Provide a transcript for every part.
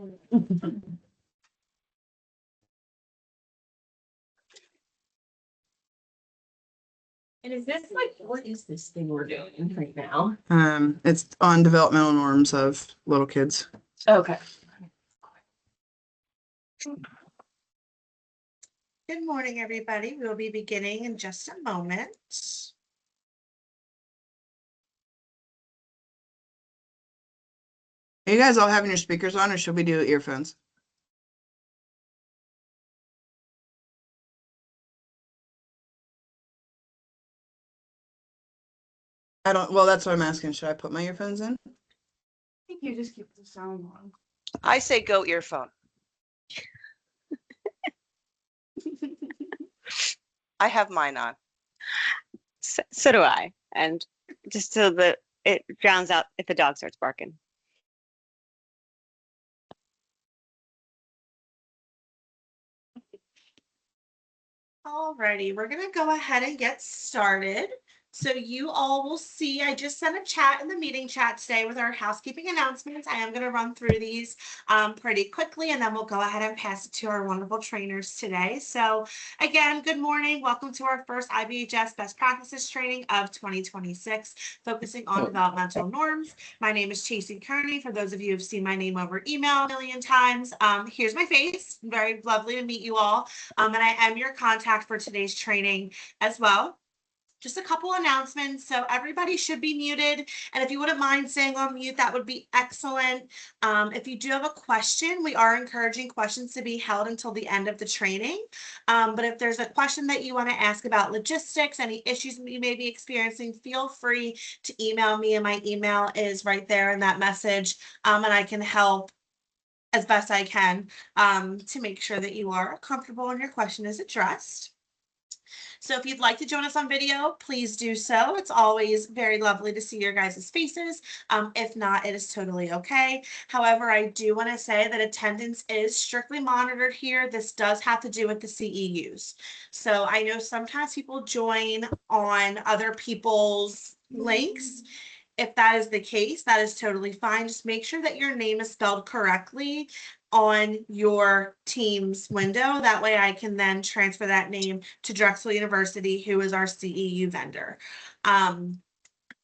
And is this like, what is this thing we're doing right now? It's on developmental norms of little kids. Okay. Good morning, everybody. We'll be beginning in just a moment. Are you guys all having your speakers on, or should we do earphones? Well, that's what I'm asking. Should I put my earphones in? I think you just keep the sound on. I say go earphone. I have mine on. So do I. And just so that it drowns out if the dog starts barking. Alrighty, we're gonna go ahead and get started. So you all will see, I just sent a chat in the meeting chat today with our housekeeping announcements. I am gonna run through these pretty quickly, and then we'll go ahead and pass it to our wonderful trainers today. So again, good morning. Welcome to our first IBHS Best Practices training of 2026, focusing on developmental norms. My name is Chasey Kearney. For those of you who've seen my name over email a million times, here's my face. Very lovely to meet you all. And I am your contact for today's training as well. Just a couple announcements. So everybody should be muted. And if you wouldn't mind saying on mute, that would be excellent. If you do have a question, we are encouraging questions to be held until the end of the training. But if there's a question that you want to ask about logistics, any issues you may be experiencing, feel free to email me, and my email is right there in that message. And I can help as best I can to make sure that you are comfortable and your question is addressed. So if you'd like to join us on video, please do so. It's always very lovely to see your guys' faces. If not, it is totally okay. However, I do want to say that attendance is strictly monitored here. This does have to do with the CEUs. So I know sometimes people join on other people's links. If that is the case, that is totally fine. Just make sure that your name is spelled correctly on your Teams window. That way I can then transfer that name to Drexel University, who is our CEU vendor.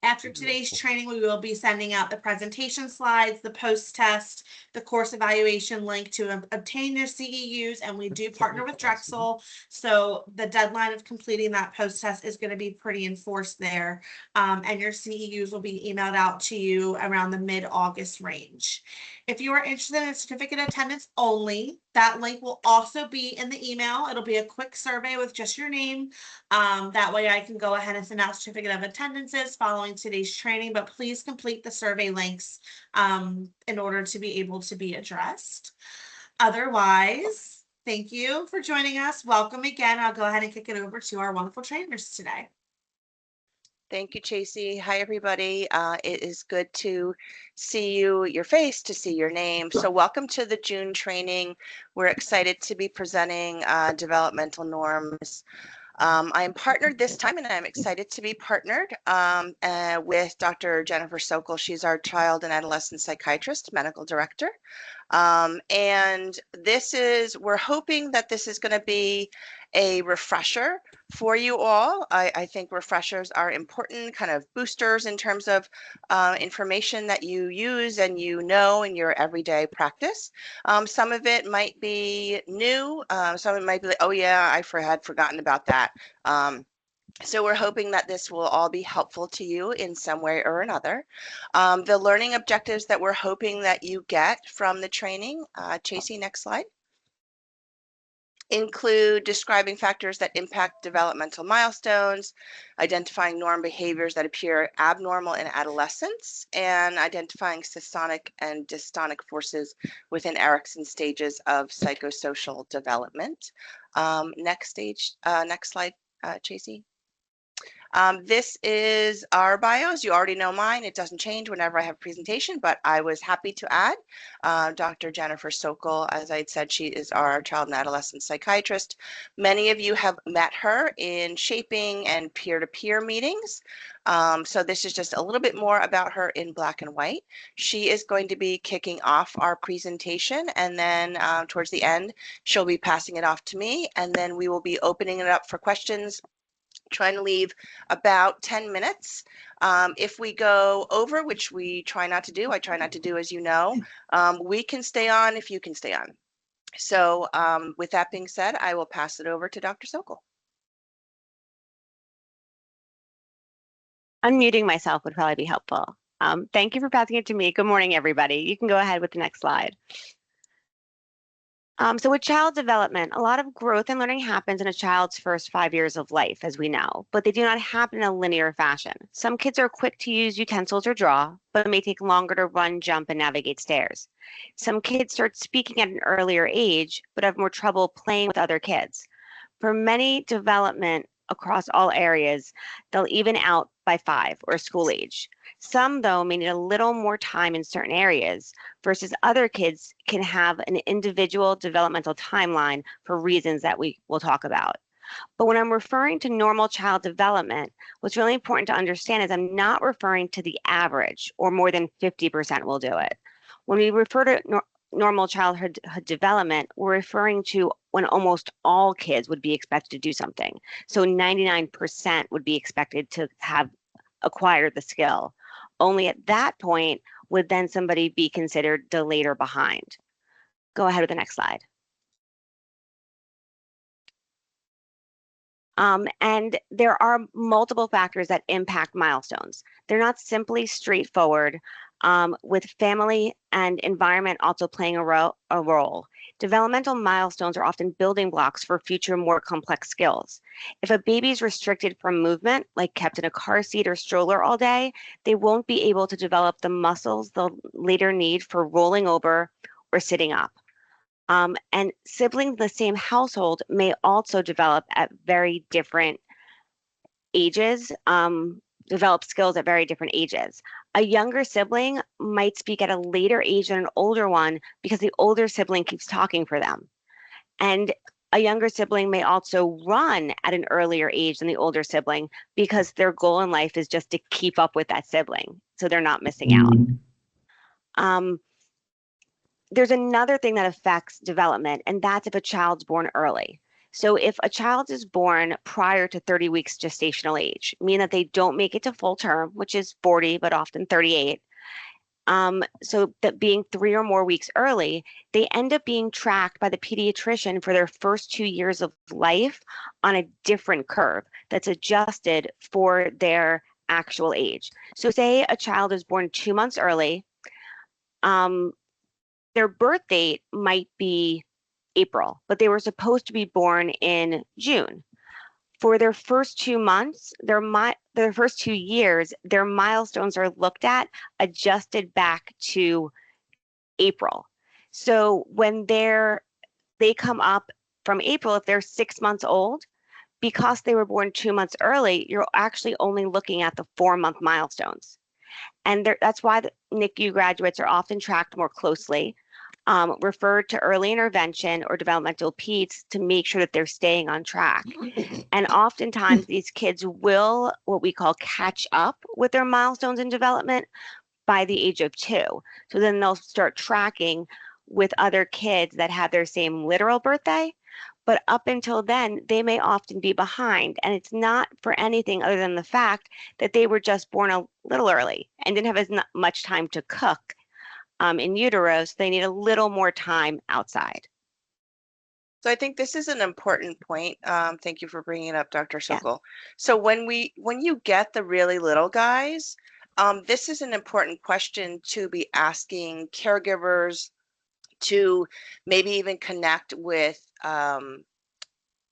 After today's training, we will be sending out the presentation slides, the post-test, the course evaluation link to obtain your CEUs, and we do partner with Drexel. So the deadline of completing that post-test is going to be pretty enforced there, and your CEUs will be emailed out to you around the mid-August range. If you are interested in a certificate attendance only, that link will also be in the email. It'll be a quick survey with just your name. That way I can go ahead and send out certificate of attendances following today's training, but please complete the survey links in order to be able to be addressed. Otherwise, thank you for joining us. Welcome again. I'll go ahead and kick it over to our wonderful trainers today. Thank you, Chasey. Hi, everybody. It is good to see your face, to see your name. So welcome to the June training. We're excited to be presenting developmental norms. I'm partnered this time, and I'm excited to be partnered with Dr. Jennifer Sokol. She's our child and adolescent psychiatrist, medical director. And we're hoping that this is going to be a refresher for you all. I think refreshers are important kind of boosters in terms of information that you use and you know in your everyday practice. Some of it might be new. Some of it might be like, oh yeah, I had forgotten about that. So we're hoping that this will all be helpful to you in some way or another. The learning objectives that we're hoping that you get from the training, Chasey, next slide, include describing factors that impact developmental milestones, identifying norm behaviors that appear abnormal in adolescence, and identifying systonic and dystonic forces within Erikson's stages of psychosocial development. Next slide, Chasey. This is our bios. You already know mine. It doesn't change whenever I have a presentation, but I was happy to add Dr. Jennifer Sokol. As I had said, she is our child and adolescent psychiatrist. Many of you have met her in shaping and peer-to-peer meetings. So this is just a little bit more about her in black and white. She is going to be kicking off our presentation, and then towards the end, she'll be passing it off to me, and then we will be opening it up for questions, trying to leave about 10 minutes. If we go over, which we try not to do, I try not to do, as you know, we can stay on if you can stay on. So with that being said, I will pass it over to Dr. Sokol. Unmuting myself would probably be helpful. Thank you for passing it to me. Good morning, everybody. You can go ahead with the next slide. So with child development, a lot of growth and learning happens in a child's first 5 years of life, as we know, but they do not happen in a linear fashion. Some kids are quick to use utensils or draw, but it may take longer to run, jump, and navigate stairs. Some kids start speaking at an earlier age, but have more trouble playing with other kids. For many, development across all areas, they'll even out by 5 or school age. Some, though, may need a little more time in certain areas, versus other kids can have an individual developmental timeline for reasons that we will talk about. But when I'm referring to normal child development, what's really important to understand is I'm not referring to the average, or more than 50% will do it. When we refer to normal childhood development, we're referring to when almost all kids would be expected to do something. So 99% would be expected to have acquired the skill. Only at that point would then somebody be considered delayed or behind. Go ahead with the next slide. And there are multiple factors that impact milestones. They're not simply straightforward, with family and environment also playing a role. Developmental milestones are often building blocks for future more complex skills. If a baby is restricted from movement, like kept in a car seat or stroller all day, they won't be able to develop the muscles they'll later need for rolling over or sitting up. And siblings in the same household may also develop at very different ages, develop skills at very different ages. A younger sibling might speak at a later age than an older one because the older sibling keeps talking for them. And a younger sibling may also run at an earlier age than the older sibling because their goal in life is just to keep up with that sibling, so they're not missing out. There's another thing that affects development, and that's if a child's born early. So if a child is born prior to 30 weeks gestational age, meaning that they don't make it to full term, which is 40, but often 38, so that being 3 or more weeks early, they end up being tracked by the pediatrician for their first 2 years of life on a different curve that's adjusted for their actual age. So say a child is born 2 months early, their birth date might be April, but they were supposed to be born in June. For their first 2 months, their first 2 years, their milestones are looked at, adjusted back to April. So when they come up from April, if they're 6 months old, because they were born 2 months early, you're actually only looking at the 4-month milestones. And that's why the NICU graduates are often tracked more closely, referred to early intervention or developmental peds to make sure that they're staying on track. And oftentimes these kids will, what we call, catch up with their milestones in development by the age of 2. So then they'll start tracking with other kids that have their same literal birthday, but up until then, they may often be behind. And it's not for anything other than the fact that they were just born a little early and didn't have as much time to cook in utero, so they need a little more time outside. So I think this is an important point. Thank you for bringing it up, Dr. Sokol. Yeah. So when you get the really little guys, this is an important question to be asking caregivers, to maybe even connect with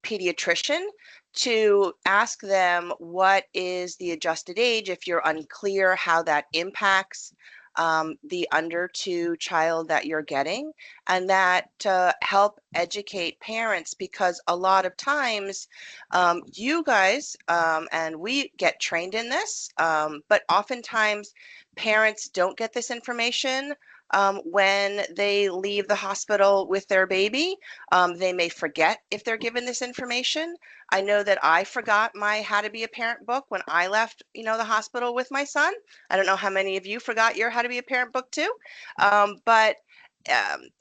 pediatrician, to ask them what is the adjusted age if you're unclear how that impacts the under 2 child that you're getting, and that help educate parents, because a lot of times you guys and we get trained in this, but oftentimes parents don't get this information when they leave the hospital with their baby. They may forget if they're given this information. I know that I forgot my How to Be a Parent book when I left, the hospital with my son. I don't know how many of you forgot your How to Be a Parent book too, but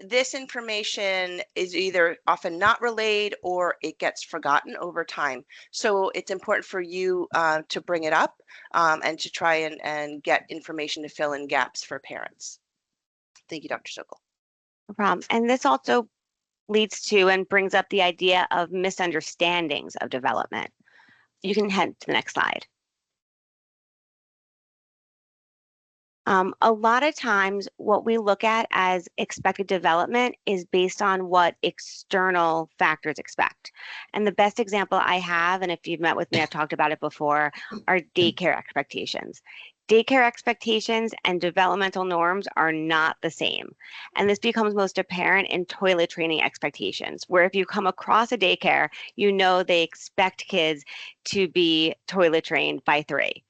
this information is either often not relayed or it gets forgotten over time. So it's important for you to bring it up and to try and get information to fill in gaps for parents. Thank you, Dr. Sokol. No problem. And this also leads to and brings up the idea of misunderstandings of development. You can head to the next slide. A lot of times what we look at as expected development is based on what external factors expect. And the best example I have, and if you've met with me, I've talked about it before, are daycare expectations. Daycare expectations and developmental norms are not the same. And this becomes most apparent in toilet training expectations, where if you come across a daycare, they expect kids to be toilet trained by 3.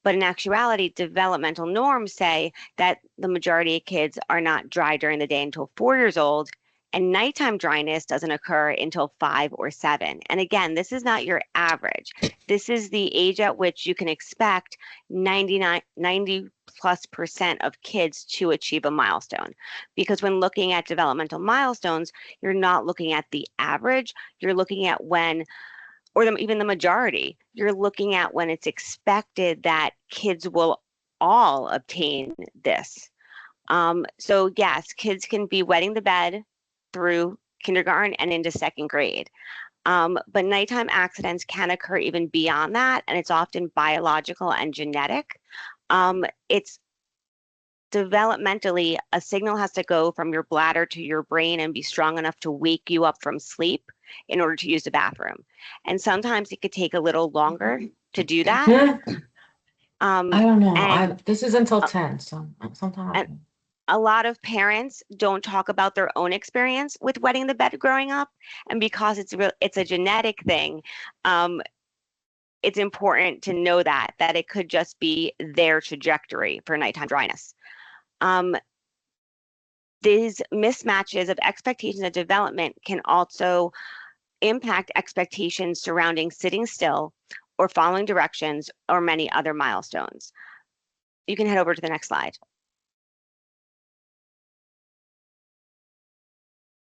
But in actuality, developmental norms say that the majority of kids are not dry during the day until 4 years old, and nighttime dryness doesn't occur until 5 or 7. And again, this is not your average. This is the age at which you can expect 90+% of kids to achieve a milestone. Because when looking at developmental milestones, you're not looking at the average, you're looking at when, or even the majority, you're looking at when it's expected that kids will all obtain this. So yes, kids can be wetting the bed through kindergarten and into 2nd grade. But nighttime accidents can occur even beyond that, and it's often biological and genetic. It's developmentally, a signal has to go from your bladder to your brain and be strong enough to wake you up from sleep in order to use the bathroom. And sometimes it could take a little longer to do that. I don't know. This is until uh, 10, so sometimes. and a lot of parents don't talk about their own experience with wetting the bed growing up. And because it's a genetic thing, it's important to know that it could just be their trajectory for nighttime dryness. These mismatches of expectations of development can also impact expectations surrounding sitting still or following directions or many other milestones. You can head over to the next slide.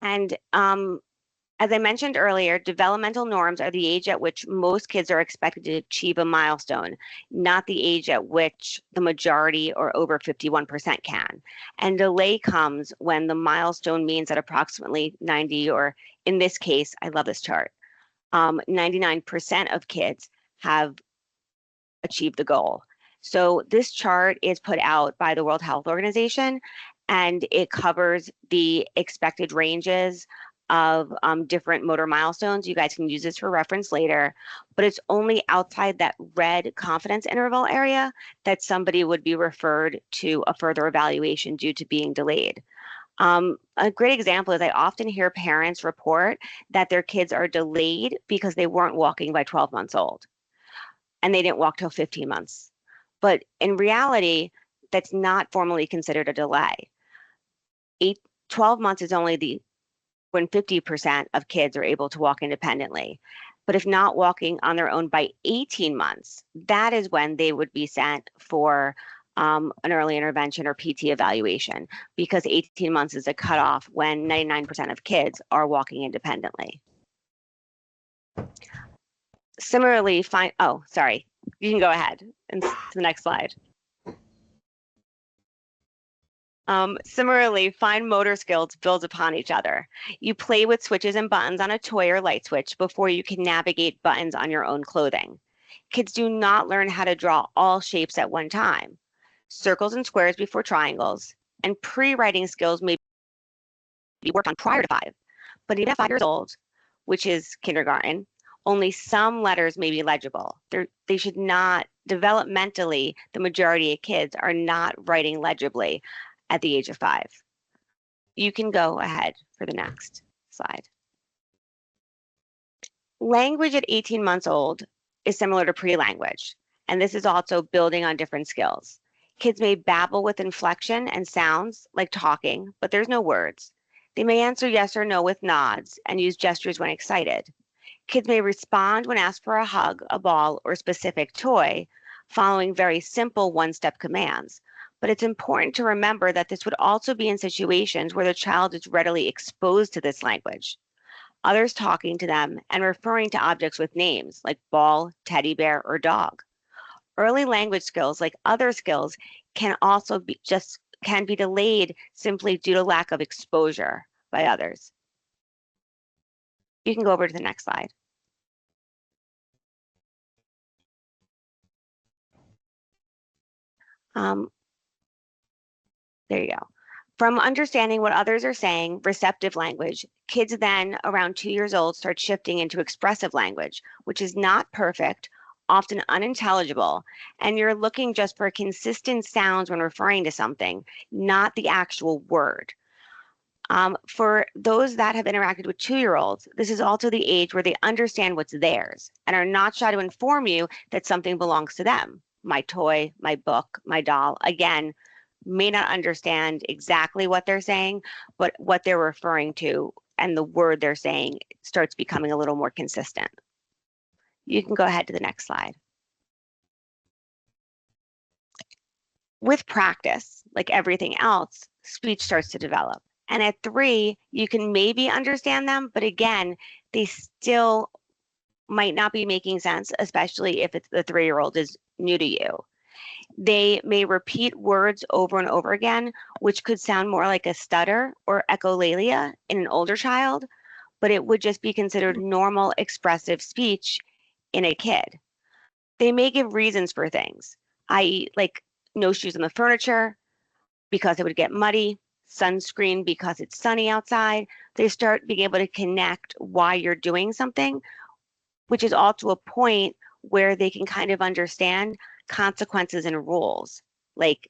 And as I mentioned earlier, developmental norms are the age at which most kids are expected to achieve a milestone, not the age at which the majority or over 51% can. And delay comes when the milestone means that approximately 90, or in this case, I love this chart, 99% of kids have achieved the goal. So this chart is put out by the World Health Organization, and it covers the expected ranges of different motor milestones. You guys can use this for reference later, but it's only outside that red confidence interval area that somebody would be referred to a further evaluation due to being delayed. A great example is I often hear parents report that their kids are delayed because they weren't walking by 12 months old and they didn't walk till 15 months. But in reality, that's not formally considered a delay. 12 months is only when 50% of kids are able to walk independently. But if not walking on their own by 18 months, that is when they would be sent for an early intervention or PT evaluation, because 18 months is a cutoff when 99% of kids are walking independently. Similarly, you can go ahead and to the next slide. Similarly, fine motor skills build upon each other. You play with switches and buttons on a toy or light switch before you can navigate buttons on your own clothing. Kids do not learn how to draw all shapes at one time. Circles and squares before triangles, and pre-writing skills may be worked on prior to 5. But even at 5 years old, which is kindergarten, only some letters may be legible. They should not developmentally, the majority of kids are not writing legibly at the age of 5. You can go ahead for the next slide. Language at 18 months old is similar to pre-language, and this is also building on different skills. Kids may babble with inflection and sounds like talking, but there's no words. They may answer yes or no with nods and use gestures when excited. Kids may respond when asked for a hug, a ball, or a specific toy, following very simple one-step commands. But it's important to remember that this would also be in situations where the child is readily exposed to this language. Others talking to them and referring to objects with names like ball, teddy bear, or dog. Early language skills, like other skills, can also be delayed simply due to lack of exposure by others. You can go over to the next slide. There you go. From understanding what others are saying, receptive language, kids then around 2 years old start shifting into expressive language, which is not perfect, often unintelligible, and you're looking just for consistent sounds when referring to something, not the actual word. For those that have interacted with 2-year-olds, this is also the age where they understand what's theirs and are not shy to inform you that something belongs to them. My toy, my book, my doll, again, may not understand exactly what they're saying, but what they're referring to and the word they're saying starts becoming a little more consistent. You can go ahead to the next slide. With practice, like everything else, speech starts to develop. And at 3, you can maybe understand them, but again, they still might not be making sense, especially if it's the 3-year-old is new to you. They may repeat words over and over again, which could sound more like a stutter or echolalia in an older child, but it would just be considered normal expressive speech in a kid. They may give reasons for things, i.e. like no shoes on the furniture because it would get muddy, sunscreen because it's sunny outside. They start being able to connect why you're doing something, which is all to a point where they can kind of understand consequences and rules. Like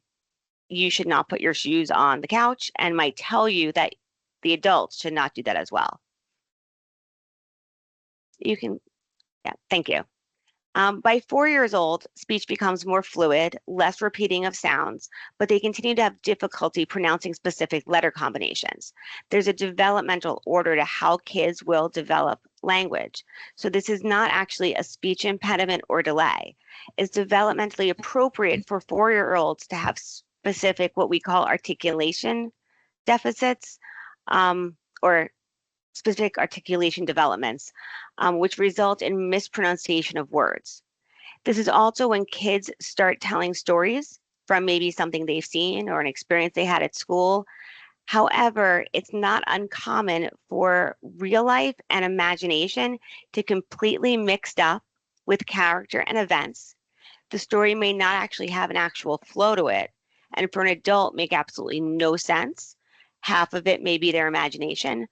you should not put your shoes on the couch and might tell you that the adults should not do that as well. You can, yeah, thank you. By 4 years old, speech becomes more fluid, less repeating of sounds, but they continue to have difficulty pronouncing specific letter combinations. There's a developmental order to how kids will develop language. So this is not actually a speech impediment or delay. It's developmentally appropriate for 4-year-olds to have specific, what we call articulation deficits, or specific articulation developments, which result in mispronunciation of words. This is also when kids start telling stories from maybe something they've seen or an experience they had at school. However, it's not uncommon for real life and imagination to completely mixed up with character and events. The story may not actually have an actual flow to it, and for an adult make absolutely no sense. Half of it may be their imagination,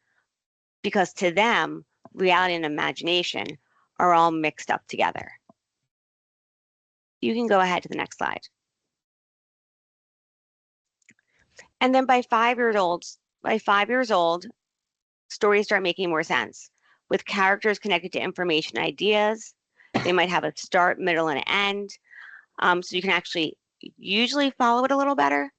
because to them, reality and imagination are all mixed up together. You can go ahead to the next slide. And then by 5 years old, stories start making more sense with characters connected to information and ideas. They might have a start, middle, and end. So you can actually usually follow it a little better.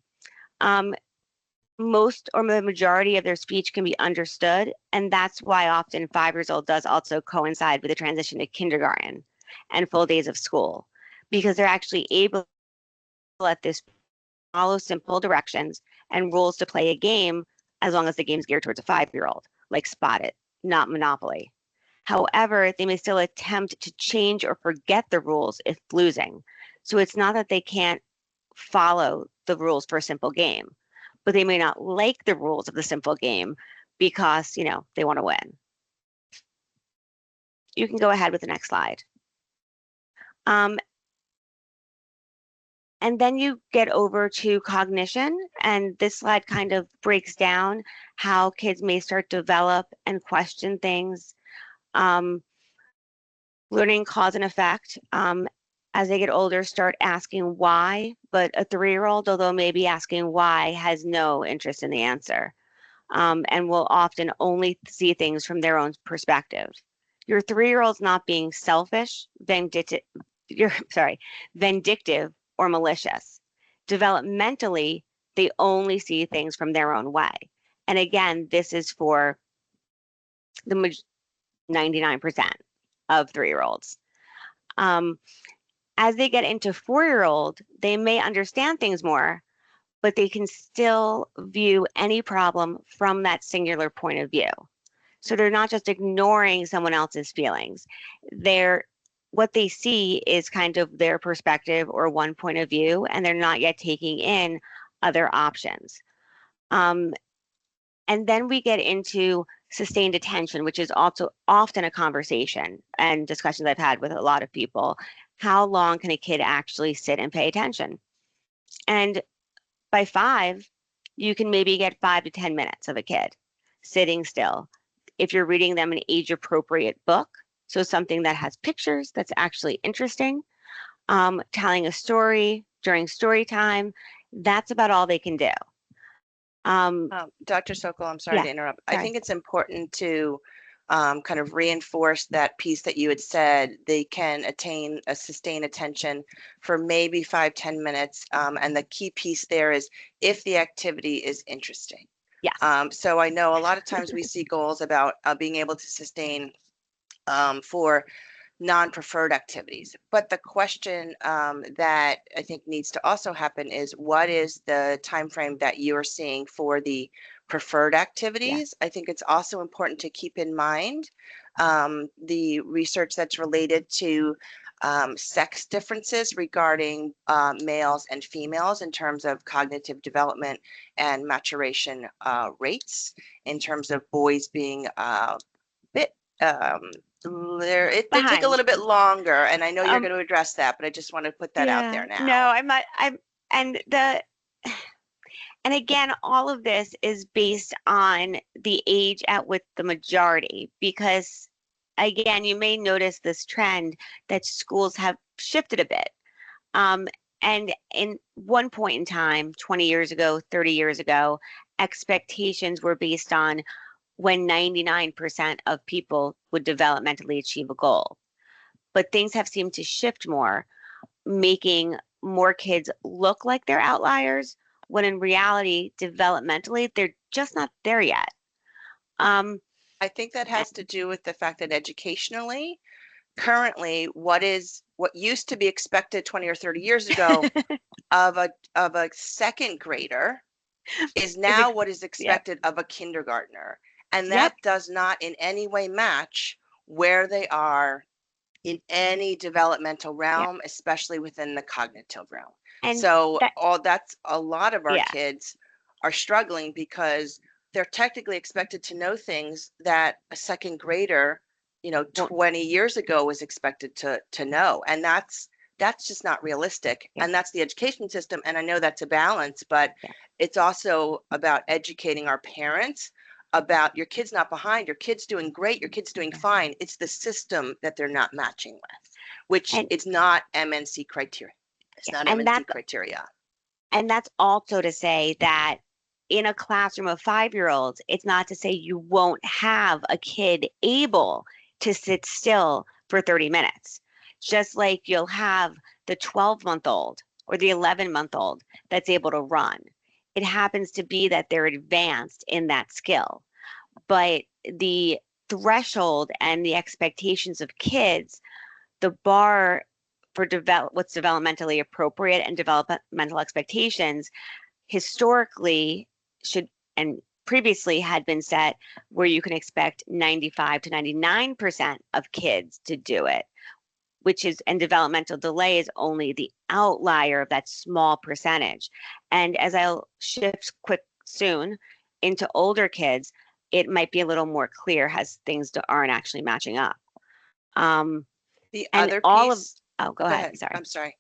Most or the majority of their speech can be understood, and that's why often 5 years old does also coincide with the transition to kindergarten and full days of school, because they're actually able to let this follow simple directions and rules to play a game, as long as the game's geared towards a 5-year-old, like Spot It, not Monopoly. However, they may still attempt to change or forget the rules if losing. So it's not that they can't follow the rules for a simple game, but they may not like the rules of the simple game because, you know, they want to win. You can go ahead with the next slide. And then you get over to cognition, and this slide kind of breaks down how kids may start to develop and question things. Learning cause and effect. as they get older, start asking why, but a 3-year-old, although maybe asking why, has no interest in the answer, and will often only see things from their own perspective. Your 3-year-old's not being selfish, vindictive, or malicious. Developmentally, they only see things from their own way. And again, this is for the 99% of 3-year-olds. As they get into 4-year-old, they may understand things more, but they can still view any problem from that singular point of view. So they're not just ignoring someone else's feelings. What they see is kind of their perspective or one point of view, and they're not yet taking in other options. And then we get into sustained attention, which is also often a conversation and discussions I've had with a lot of people. How long can a kid actually sit and pay attention? And by 5, you can maybe get 5 to 10 minutes of a kid sitting still. If you're reading them an age-appropriate book, so something that has pictures that's actually interesting, telling a story during story time, that's about all they can do. Dr. Sokol, I'm sorry Yeah, to interrupt. I sorry. think it's important to kind of reinforce that piece that you had said. They can attain a sustained attention for maybe 5-10 minutes. And the key piece there is if the activity is interesting. Yes. So I know a lot of times we see goals about being able to sustain for non-preferred activities. But the question that I think needs to also happen is what is the time frame that you're seeing for the preferred activities? I think it's also important to keep in mind the research that's related to sex differences regarding males and females in terms of cognitive development and maturation rates, in terms of boys being a bit they take a Behind. little bit longer, and I know you're Um, going to address that, but I just want to put that out there now. No, I'm not. And again, all of this is based on the age at which the majority, because again, you may notice this trend that schools have shifted a bit. And in one point in time, 20 years ago, 30 years ago, expectations were based on when 99% of people would developmentally achieve a goal. But things have seemed to shift more, making more kids look like they're outliers, when in reality, developmentally, they're just not there yet. I think that has to do with the fact that educationally, currently, what used to be expected 20 or 30 years ago of a second grader is now what is expected of a kindergartner. And that does not in any way match where they are in any developmental realm, especially within the cognitive realm. And so that's a lot of our Yeah. kids are struggling because they're technically expected to know things that a second grader, 20 years ago was expected to know. And that's just not realistic. Yeah. And that's the education system. And I know that's a balance, but it's also about educating our parents about your kid's not behind, your kid's doing great, your kid's doing fine. It's the system that they're not matching with, which it's not MNC criteria. It's not MNC criteria. And that's also to say that in a classroom of 5-year-olds, it's not to say you won't have a kid able to sit still for 30 minutes. Just like you'll have the 12-month-old or the 11-month-old that's able to run. It happens to be that they're advanced in that skill. But the threshold and the expectations of kids, the bar for what's developmentally appropriate and developmental expectations historically should and previously had been set where you can expect 95 to 99% of kids to do it, and developmental delay is only the outlier of that small percentage. And as I'll shift soon into older kids, it might be a little more clear as things aren't actually matching up. The other piece. Go ahead. Sorry. I'm sorry.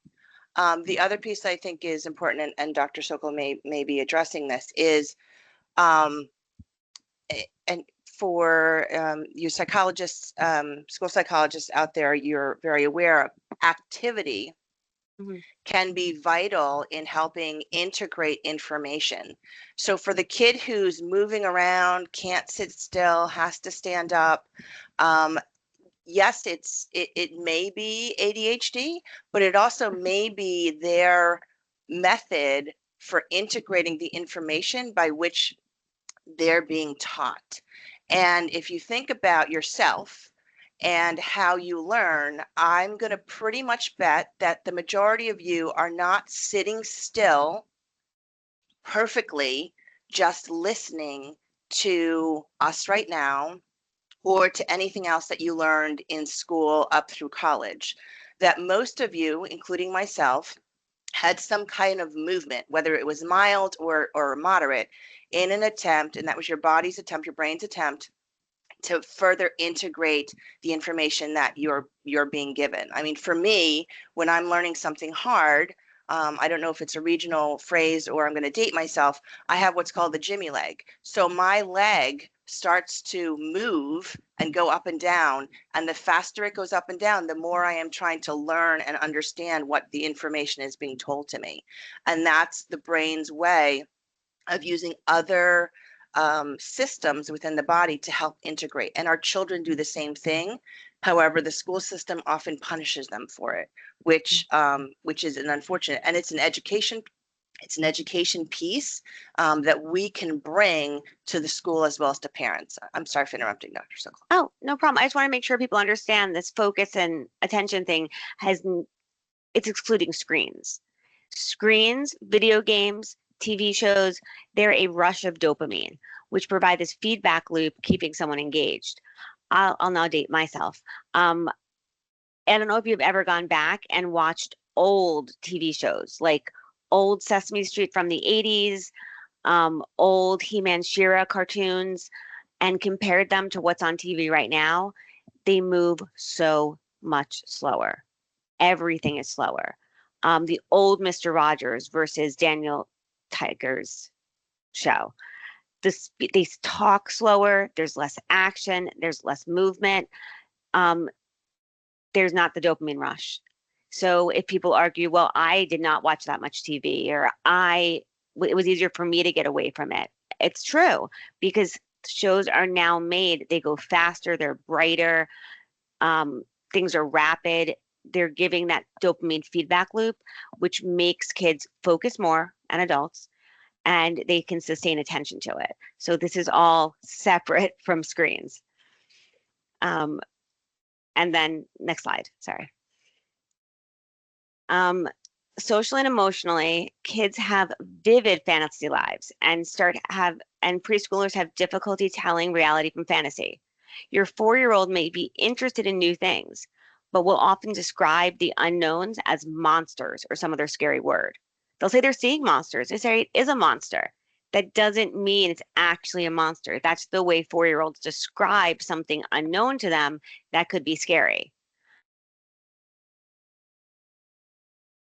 The other piece I think is important, and Dr. Sokol may be addressing this, is and for you psychologists, school psychologists out there, you're very aware of activity Mhm. can be vital in helping integrate information. So for the kid who's moving around, can't sit still, has to stand up, yes, it may be ADHD, but it also may be their method for integrating the information by which they're being taught. And if you think about yourself and how you learn, I'm going to pretty much bet that the majority of you are not sitting still perfectly, just listening to us right now or to anything else that you learned in school up through college. That most of you, including myself, had some kind of movement, whether it was mild or moderate, in an attempt, and that was your body's attempt, your brain's attempt to further integrate the information that you're being given. I mean, for me, when I'm learning something hard, I don't know if it's a regional phrase or I'm going to date myself, I have what's called the Jimmy leg. So my leg starts to move and go up and down. And the faster it goes up and down, the more I am trying to learn and understand what the information is being told to me. And that's the brain's way of using other systems within the body to help integrate. And our children do the same thing. However, the school system often punishes them for it, which is an unfortunate. And it's an education piece that we can bring to the school as well as to parents. I'm sorry for interrupting, Dr. Sokol. Oh, no problem. I just want to make sure people understand this focus and attention thing it's excluding screens. Screens, video games, TV shows, they're a rush of dopamine, which provide this feedback loop, keeping someone engaged. I'll now date myself. I don't know if you've ever gone back and watched old TV shows, like old Sesame Street from the 80s, old He-Man She-Ra cartoons, and compared them to what's on TV right now. They move so much slower. Everything is slower. The old Mr. Rogers versus Daniel Tiger's show. They talk slower. There's less action. There's less movement. There's not the dopamine rush. So if people argue, well, I did not watch that much TV, or it was easier for me to get away from it. It's true, because shows are now made. They go faster. They're brighter. Things are rapid. They're giving that dopamine feedback loop, which makes kids focus more, and adults, and they can sustain attention to it. So this is all separate from screens. And then next slide, sorry. Socially and emotionally, kids have vivid fantasy lives and preschoolers have difficulty telling reality from fantasy. Your 4-year-old may be interested in new things, but will often describe the unknowns as monsters or some other scary word. They'll say they're seeing monsters. They say it is a monster. That doesn't mean it's actually a monster. That's the way 4-year-olds describe something unknown to them that could be scary.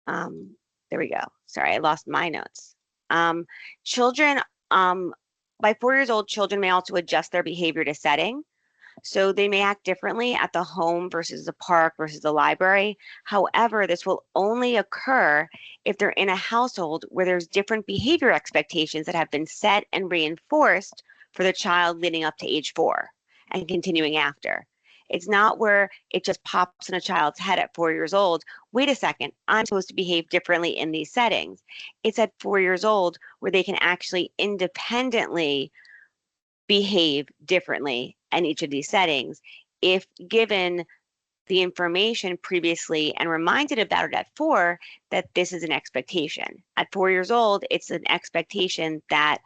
There we go. Sorry, I lost my notes. Children, by 4 years old, children may also adjust their behavior to setting. So they may act differently at the home versus the park versus the library. However, this will only occur if they're in a household where there's different behavior expectations that have been set and reinforced for the child leading up to age 4 and continuing after. It's not where it just pops in a child's head at 4 years old. Wait a second, I'm supposed to behave differently in these settings. It's at 4 years old where they can actually independently behave differently in each of these settings if given the information previously and reminded about it at 4 that this is an expectation. At 4 years old, it's an expectation that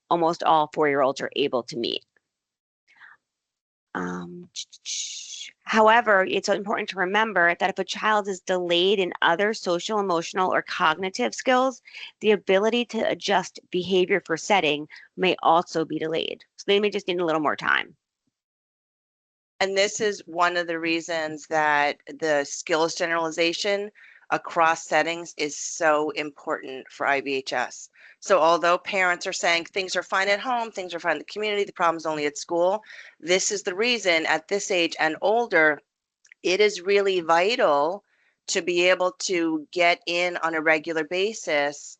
almost all 4-year-olds are able to meet. However, it's important to remember that if a child is delayed in other social, emotional, or cognitive skills, the ability to adjust behavior for setting may also be delayed. So they may just need a little more time. And this is one of the reasons that the skills generalization across settings is so important for IBHS. So although parents are saying things are fine at home, things are fine in the community, the problem's only at school, this is the reason at this age and older, it is really vital to be able to get in on a regular basis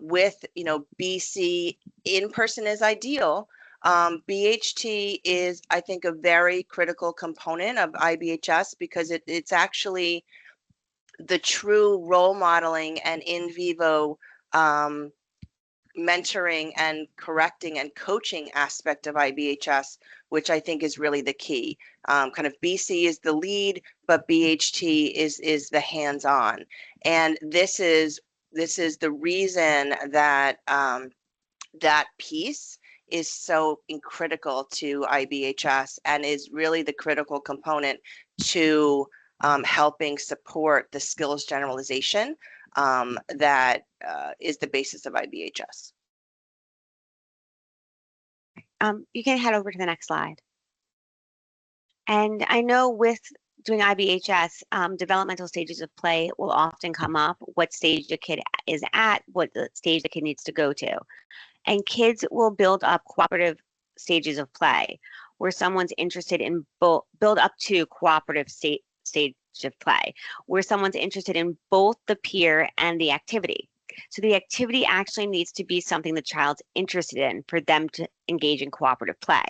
with, BC in person is ideal. BHT is, I think, a very critical component of IBHS because it's actually the true role modeling and in vivo mentoring and correcting and coaching aspect of IBHS, which I think is really the key. Kind of BC is the lead, but BHT is the hands-on. And this is the reason that that piece is so critical to IBHS and is really the critical component to helping support the skills generalization that is the basis of IBHS. You can head over to the next slide. And I know with doing IBHS, developmental stages of play will often come up, what stage the kid is at, what the stage the kid needs to go to. And kids will build up cooperative stages of play where someone's interested in build up to cooperative stage of play, where someone's interested in both the peer and the activity. So the activity actually needs to be something the child's interested in for them to engage in cooperative play.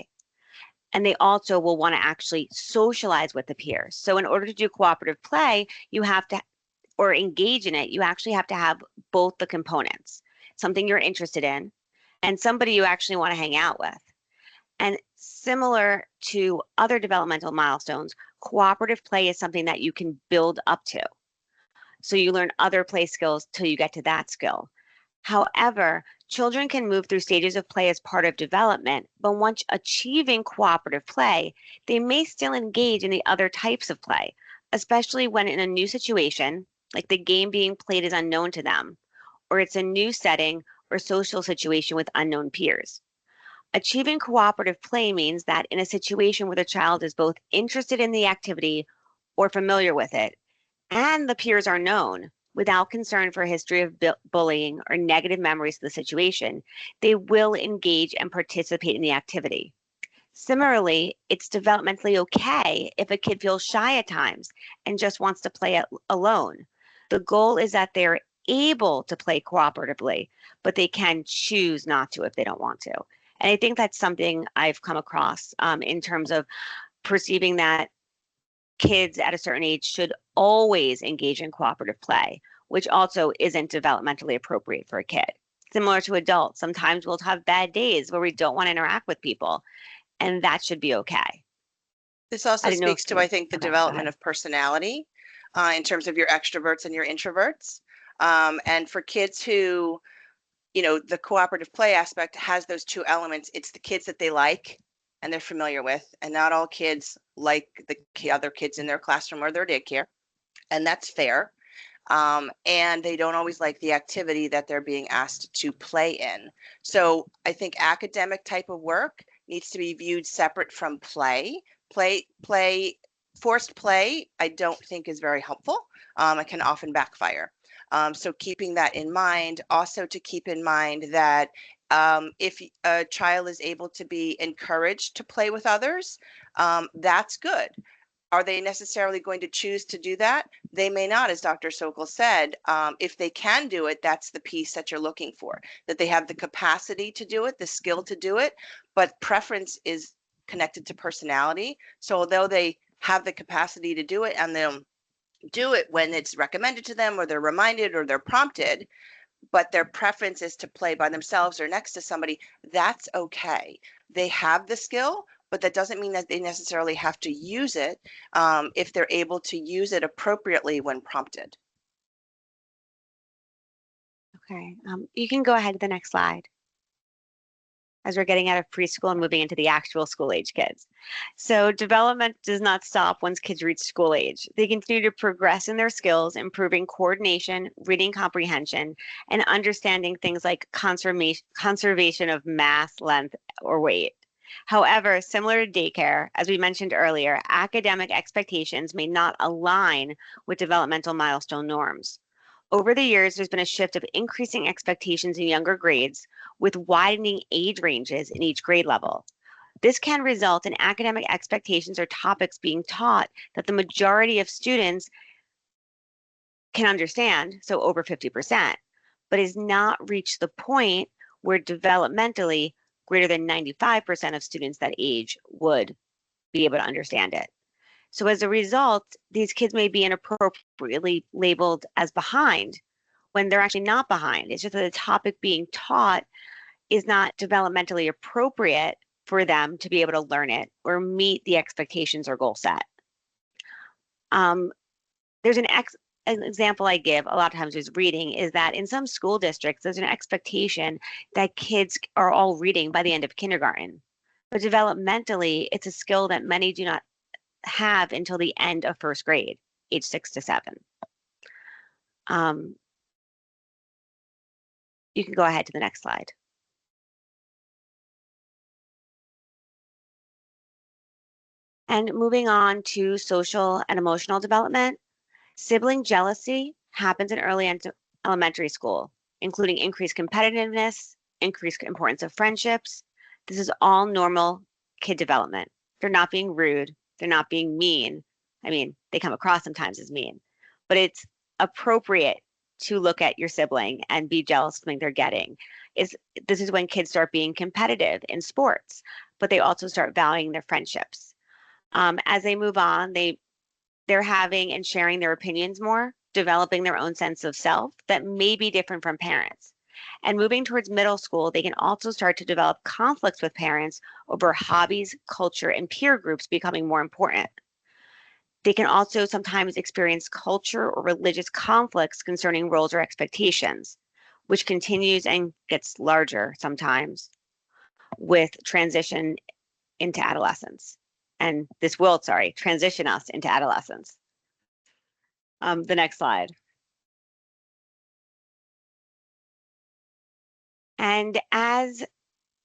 And they also will want to actually socialize with the peers. So in order to do cooperative play, you have to, or engage in it, you actually have to have both the components, something you're interested in and somebody you actually want to hang out with. And similar to other developmental milestones, cooperative play is something that you can build up to. So you learn other play skills till you get to that skill. However, children can move through stages of play as part of development, but once achieving cooperative play, they may still engage in the other types of play, especially when in a new situation, like the game being played is unknown to them, or it's a new setting or social situation with unknown peers. Achieving cooperative play means that in a situation where the child is both interested in the activity or familiar with it, and the peers are known, without concern for a history of bullying or negative memories of the situation, they will engage and participate in the activity. Similarly, it's developmentally okay if a kid feels shy at times and just wants to play alone. The goal is that they're able to play cooperatively, but they can choose not to if they don't want to. And I think that's something I've come across in terms of perceiving that kids at a certain age should always engage in cooperative play, which also isn't developmentally appropriate for a kid. Similar to adults, sometimes we'll have bad days where we don't want to interact with people, and that should be okay. This also speaks to, I think, the development of personality in terms of your extroverts and your introverts. And for kids who, the cooperative play aspect has those two elements. It's the kids that they like and they're familiar with, and not all kids like the other kids in their classroom or their daycare, and that's fair. And they don't always like the activity that they're being asked to play in. So I think academic type of work needs to be viewed separate from play. Forced play, I don't think is very helpful. It can often backfire. So keeping that in mind, also to keep in mind that if a child is able to be encouraged to play with others, that's good. Are they necessarily going to choose to do that? They may not, as Dr. Sokol said. If they can do it, that's the piece that you're looking for, that they have the capacity to do it, the skill to do it, but preference is connected to personality. So although they have the capacity to do it and they'll do it when it's recommended to them or they're reminded or they're prompted, but their preference is to play by themselves or next to somebody, that's okay. They have the skill, but that doesn't mean that they necessarily have to use it if they're able to use it appropriately when prompted. Okay, you can go ahead to the next slide, as we're getting out of preschool and moving into the actual school age kids. So development does not stop once kids reach school age. They continue to progress in their skills, improving coordination, reading comprehension, and understanding things like conservation of mass, length, or weight. However, similar to daycare, as we mentioned earlier, academic expectations may not align with developmental milestone norms. Over the years, there's been a shift of increasing expectations in younger grades with widening age ranges in each grade level. This can result in academic expectations or topics being taught that the majority of students can understand, so over 50%, but has not reached the point where developmentally greater than 95% of students that age would be able to understand it. So as a result, these kids may be inappropriately labeled as behind when they're actually not behind. It's just that the topic being taught is not developmentally appropriate for them to be able to learn it or meet the expectations or goal set. There's an example I give a lot of times is reading is that in some school districts, there's an expectation that kids are all reading by the end of kindergarten. But developmentally, it's a skill that many do not have until the end of first grade, age 6 to 7. You can go ahead to the next slide. And moving on to social and emotional development, sibling jealousy happens in early elementary school, including increased competitiveness, increased importance of friendships. This is all normal kid development. They're not being rude. They're not being mean. I mean, they come across sometimes as mean, but it's appropriate to look at your sibling and be jealous of something they're getting. This is when kids start being competitive in sports, but they also start valuing their friendships. As they move on, they're having and sharing their opinions more, developing their own sense of self that may be different from parents. And moving towards middle school, they can also start to develop conflicts with parents over hobbies, culture, and peer groups becoming more important. They can also sometimes experience culture or religious conflicts concerning roles or expectations, which continues and gets larger sometimes with transition into adolescence. And this will, transition us into adolescence. The next slide. And as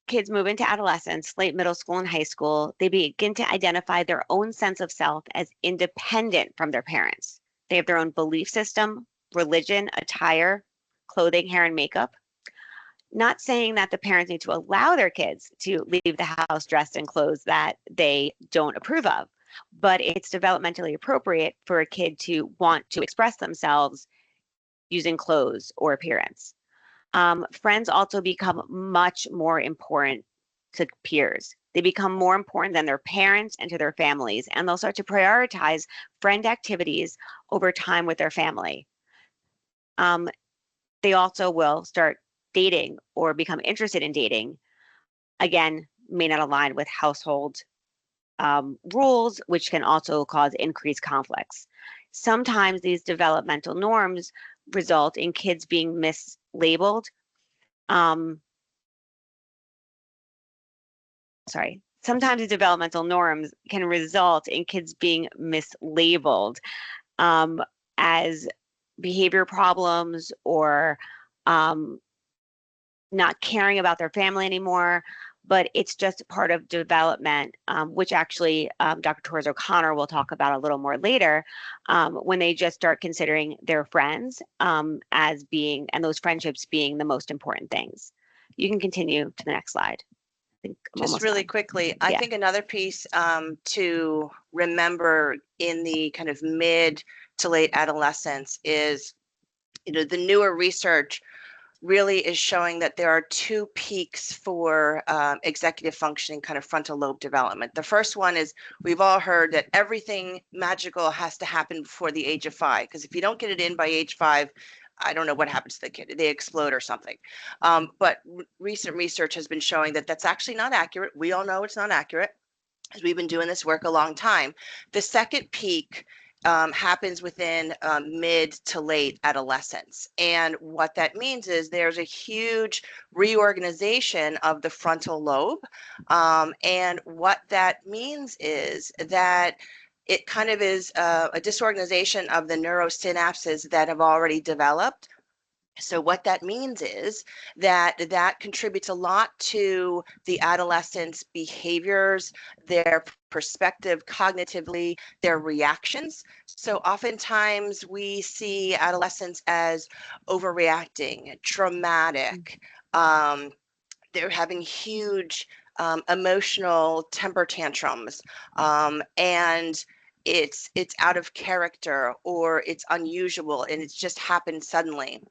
kids move into adolescence, late middle school and high school, they begin to identify their own sense of self as independent from their parents. They have their own belief system, religion, attire, clothing, hair, and makeup. Not saying that the parents need to allow their kids to leave the house dressed in clothes that they don't approve of, but it's developmentally appropriate for a kid to want to express themselves using clothes or appearance. Friends also become much more important to peers. They become more important than their parents and to their families, and they'll start to prioritize friend activities over time with their family. They also will start dating or become interested in dating. Again, may not align with household rules, which can also cause increased conflicts. Sometimes these developmental norms result in kids being mislabeled. Sometimes these developmental norms can result in kids being mislabeled as behavior problems or not caring about their family anymore, but it's just part of development, which actually Dr. Torres O'Connor will talk about a little more later, when they just start considering their friends as being, and those friendships being the most important things. You can continue to the next slide. Just really quickly, I think another piece to remember in the kind of mid to late adolescence is, the newer research really is showing that there are two peaks for executive functioning, kind of frontal lobe development. The first one is, we've all heard that everything magical has to happen before the age of 5, because if you don't get it in by age 5, I don't know what happens to the kid. They explode or something. But recent research has been showing that that's actually not accurate. We all know it's not accurate, because we've been doing this work a long time. The second peak happens within mid to late adolescence. And what that means is there's a huge reorganization of the frontal lobe. And what that means is that it kind of is a disorganization of the neurosynapses that have already developed. So what that means is that contributes a lot to the adolescents' behaviors, their perspective cognitively, their reactions. So oftentimes we see adolescents as overreacting, dramatic. They're having huge emotional temper tantrums. And it's out of character or it's unusual and it's just happened suddenly.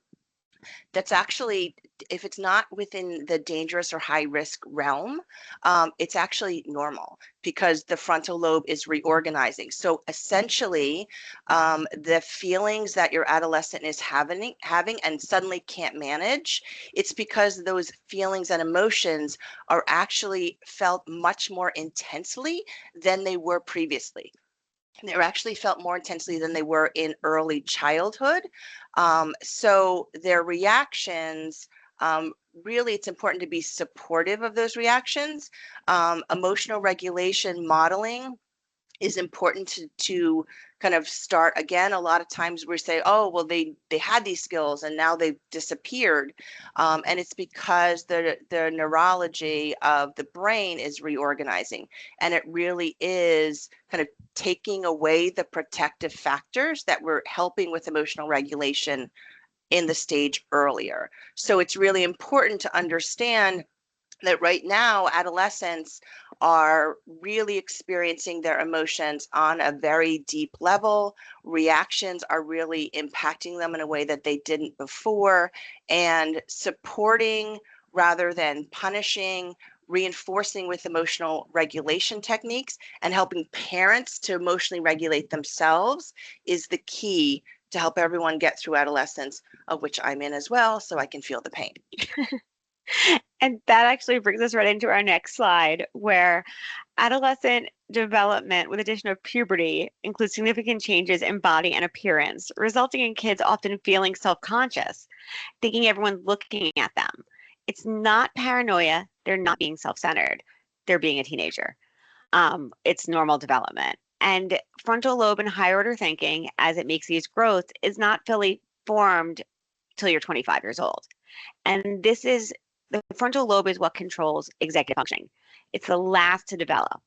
That's actually, if it's not within the dangerous or high risk realm, it's actually normal because the frontal lobe is reorganizing. So essentially, the feelings that your adolescent is having and suddenly can't manage, it's because those feelings and emotions are actually felt much more intensely than they were previously. They were actually felt more intensely than they were in early childhood. So their reactions, really, it's important to be supportive of those reactions. Emotional regulation modeling is important to kind of start again. A lot of times we say, oh, well, they had these skills and now they've disappeared. And it's because the neurology of the brain is reorganizing, and it really is kind of taking away the protective factors that were helping with emotional regulation in the stage earlier. So it's really important to understand that right now adolescents are really experiencing their emotions on a very deep level. Reactions are really impacting them in a way that they didn't before, and supporting rather than punishing, reinforcing with emotional regulation techniques, and helping parents to emotionally regulate themselves is the key to help everyone get through adolescence, of which I'm in as well, so I can feel the pain. And that actually brings us right into our next slide, where adolescent development with addition of puberty includes significant changes in body and appearance, resulting in kids often feeling self-conscious, thinking everyone's looking at them. It's not paranoia. They're not being self-centered. They're being a teenager. It's normal development. And frontal lobe and higher order thinking, as it makes these growths, is not fully formed till you're 25 years old. And this is the frontal lobe is what controls executive functioning. It's the last to develop.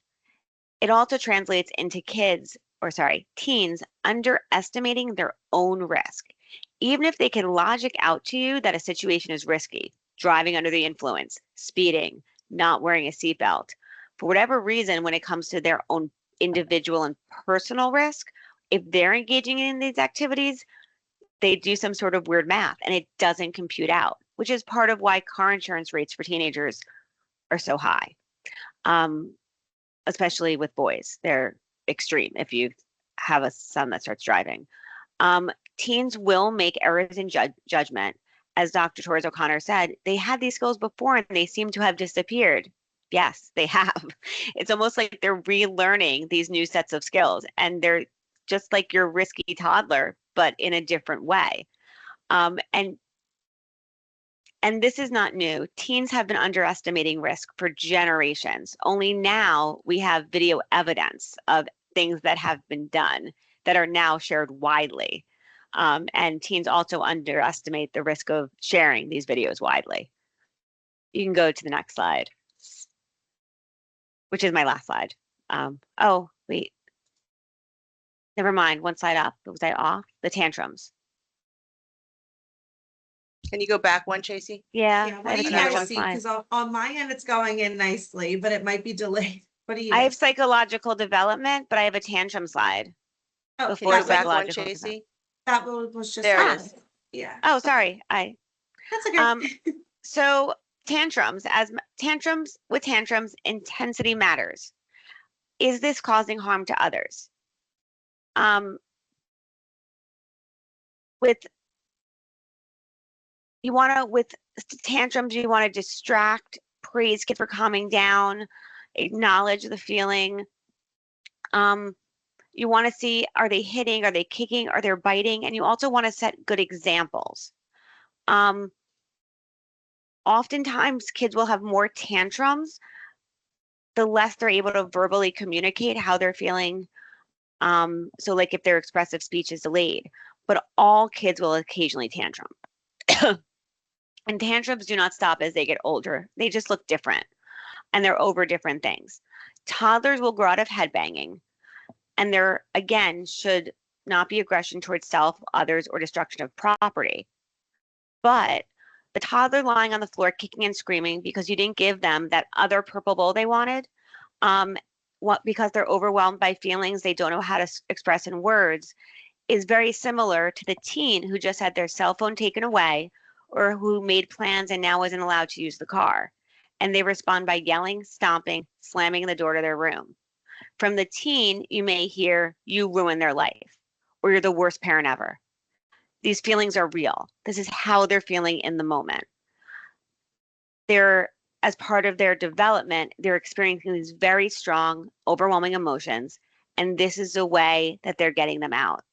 It also translates into teens underestimating their own risk. Even if they can logic out to you that a situation is risky, driving under the influence, speeding, not wearing a seatbelt, for whatever reason, when it comes to their own individual and personal risk, if they're engaging in these activities, they do some sort of weird math and it doesn't compute out, which is part of why car insurance rates for teenagers are so high, especially with boys. They're extreme if you have a son that starts driving. Teens will make errors in judgment. As Dr. Torres O'Connor said, they had these skills before and they seem to have disappeared. Yes, they have. It's almost like they're relearning these new sets of skills, and they're just like your risky toddler, but in a different way. And this is not new. Teens have been underestimating risk for generations. Only now we have video evidence of things that have been done that are now shared widely. And teens also underestimate the risk of sharing these videos widely. You can go to the next slide, which is my last slide. Oh, wait. Never mind, one slide up. Was I off? The tantrums. Can you go back one, Chasey? Yeah, Yeah, I what have do a you tantrum guys see? slide. Because on my end, it's going in nicely, but it might be delayed. What do you I have guys? psychological development, but I have a tantrum slide. Oh, before Go that's back one, psychological Chasey. that was just There it on. is. Yeah. Oh, sorry. That's okay. So tantrums, with tantrums, intensity matters. Is this causing harm to others? With tantrums, you want to distract, praise kid for calming down, acknowledge the feeling. You want to see, are they hitting, are they kicking, are they biting? And you also want to set good examples. Oftentimes kids will have more tantrums the less they're able to verbally communicate how they're feeling. So like if their expressive speech is delayed, but all kids will occasionally tantrum. And tantrums do not stop as they get older. They just look different and they're over different things. Toddlers will grow out of headbanging, and there again should not be aggression towards self, others, or destruction of property. But the toddler lying on the floor kicking and screaming because you didn't give them that other purple bowl they wanted, because they're overwhelmed by feelings they don't know how to express in words, is very similar to the teen who just had their cell phone taken away or who made plans and now isn't allowed to use the car. And they respond by yelling, stomping, slamming the door to their room. From the teen, you may hear, "You ruined their life," or "You're the worst parent ever." These feelings are real. This is how they're feeling in the moment. As part of their development, they're experiencing these very strong, overwhelming emotions, and this is the way that they're getting them out.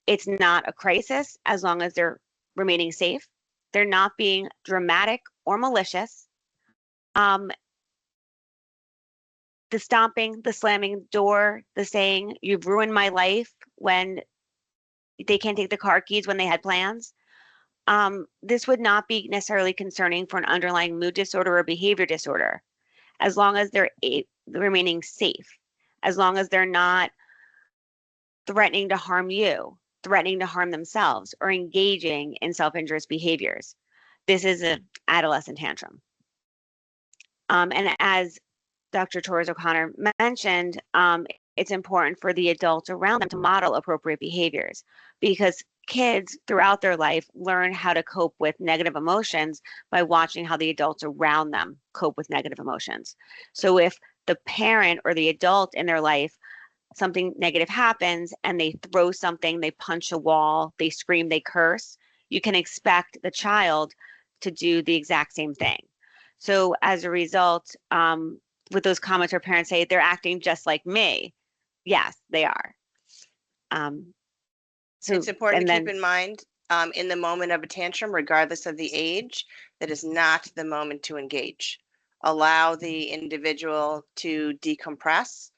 It's not a crisis as long as they're remaining safe. They're not being dramatic or malicious. The stomping, the slamming door, the saying, "You've ruined my life," when they can't take the car keys when they had plans. This would not be necessarily concerning for an underlying mood disorder or behavior disorder, as long as they're remaining safe, as long as they're not threatening to harm you, threatening to harm themselves, or engaging in self-injurious behaviors. This is an adolescent tantrum. And as Dr. Torres O'Connor mentioned, it's important for the adults around them to model appropriate behaviors, because kids throughout their life learn how to cope with negative emotions by watching how the adults around them cope with negative emotions. So if the parent or the adult in their life, something negative happens and they throw something, they punch a wall, they scream, they curse, you can expect the child to do the exact same thing. So as a result, with those comments where parents say they're acting just like me, yes, they are. So It's important to and keep in mind, in the moment of a tantrum, regardless of the age, that is not the moment to engage. Allow the individual to decompress,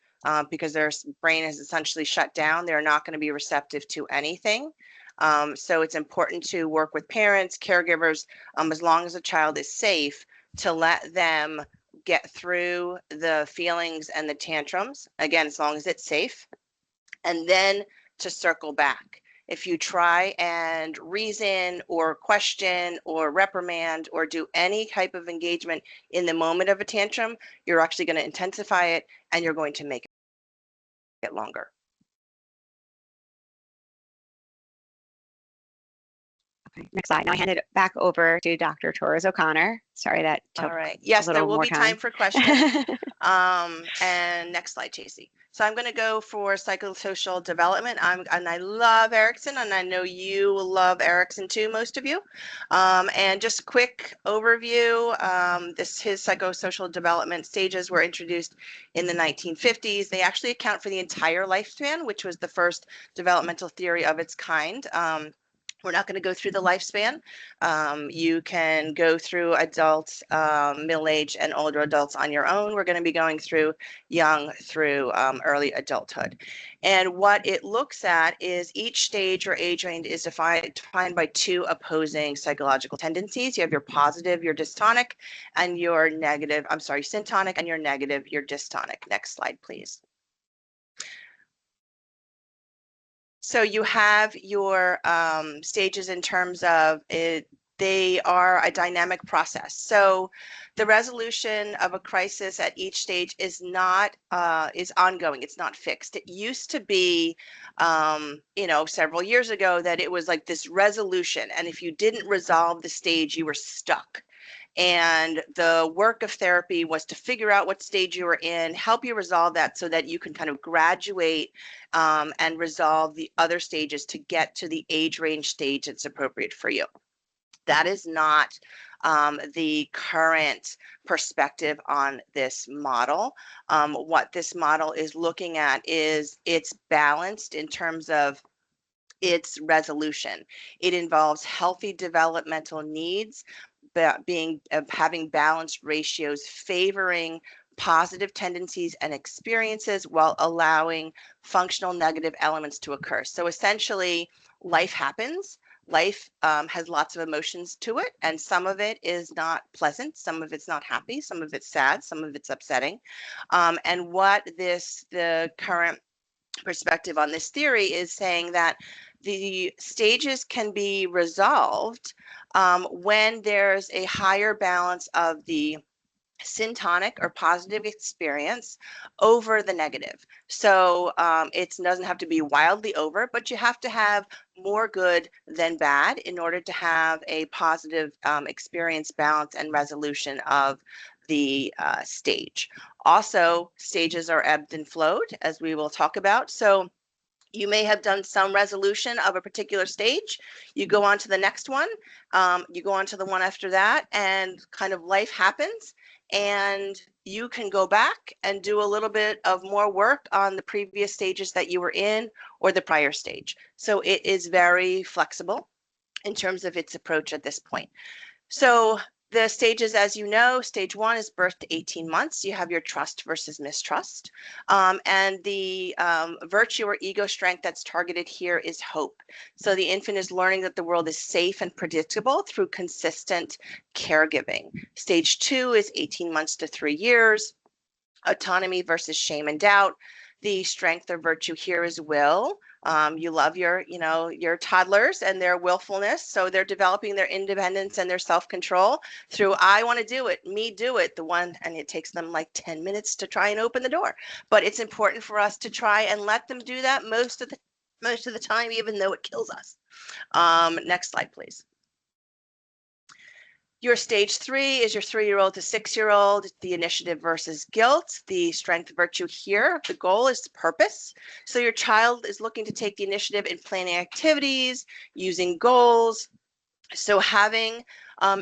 because their brain is essentially shut down. They're not going to be receptive to anything. So it's important to work with parents, caregivers, as long as the child is safe, to let them get through the feelings and the tantrums. Again, as long as it's safe, and then to circle back. If you try and reason or question or reprimand or do any type of engagement in the moment of a tantrum, you're actually going to intensify it and you're going to make it longer. Okay, next slide. Now I hand it back over to Dr. Torres O'Connor. Sorry that took All right. Yes, a there little will more be time for questions. time. And next slide, Chasey. So I'm going to go for psychosocial development. And I love Erickson, and I know you will love Erickson too, most of you. And just quick overview. His psychosocial development stages were introduced in the 1950s. They actually account for the entire lifespan, which was the first developmental theory of its kind. We're not going to go through the lifespan. You can go through adults, middle-aged and older adults on your own. We're going to be going through young through early adulthood. And what it looks at is each stage or age range is defined by two opposing psychological tendencies. You have your positive, your dystonic, and your negative, syntonic, and your negative, your dystonic. Next slide, please. So you have your stages in terms of it. They are a dynamic process. So the resolution of a crisis at each stage is not is ongoing. It's not fixed. It used to be, several years ago, that it was like this resolution, and if you didn't resolve the stage, you were stuck. And the work of therapy was to figure out what stage you were in, help you resolve that so that you can kind of graduate and resolve the other stages to get to the age range stage that's appropriate for you. That is not the current perspective on this model. What this model is looking at is it's balanced in terms of its resolution. It involves healthy developmental needs, having balanced ratios, favoring positive tendencies and experiences while allowing functional negative elements to occur. So essentially, life happens. Life has lots of emotions to it, and some of it is not pleasant, some of it's not happy, some of it's sad, some of it's upsetting. And what the current perspective on this theory is saying that the stages can be resolved when there's a higher balance of the syntonic or positive experience over the negative. So it doesn't have to be wildly over, but you have to have more good than bad in order to have a positive experience, balance, and resolution of the stage. Also, stages are ebbed and flowed, as we will talk about. So you may have done some resolution of a particular stage. You go on to the next one. You go on to the one after that, and kind of life happens. And you can go back and do a little bit of more work on the previous stages that you were in or the prior stage. So it is very flexible in terms of its approach at this point. So the stages, as you know, stage 1 is birth to 18 months. You have your trust versus mistrust. And the virtue or ego strength that's targeted here is hope. So the infant is learning that the world is safe and predictable through consistent caregiving. Stage 2 is 18 months to 3 years. Autonomy versus shame and doubt. The strength or virtue here is will. You love your toddlers and their willfulness. So they're developing their independence and their self-control through, I want to do it, me do it, and it takes them like 10 minutes to try and open the door. But it's important for us to try and let them do that most of the time, even though it kills us. Next slide, please. Your stage 3 is your 3-year-old to 6-year-old, the initiative versus guilt. The strength virtue here, the goal is purpose. So your child is looking to take the initiative in planning activities, using goals. So having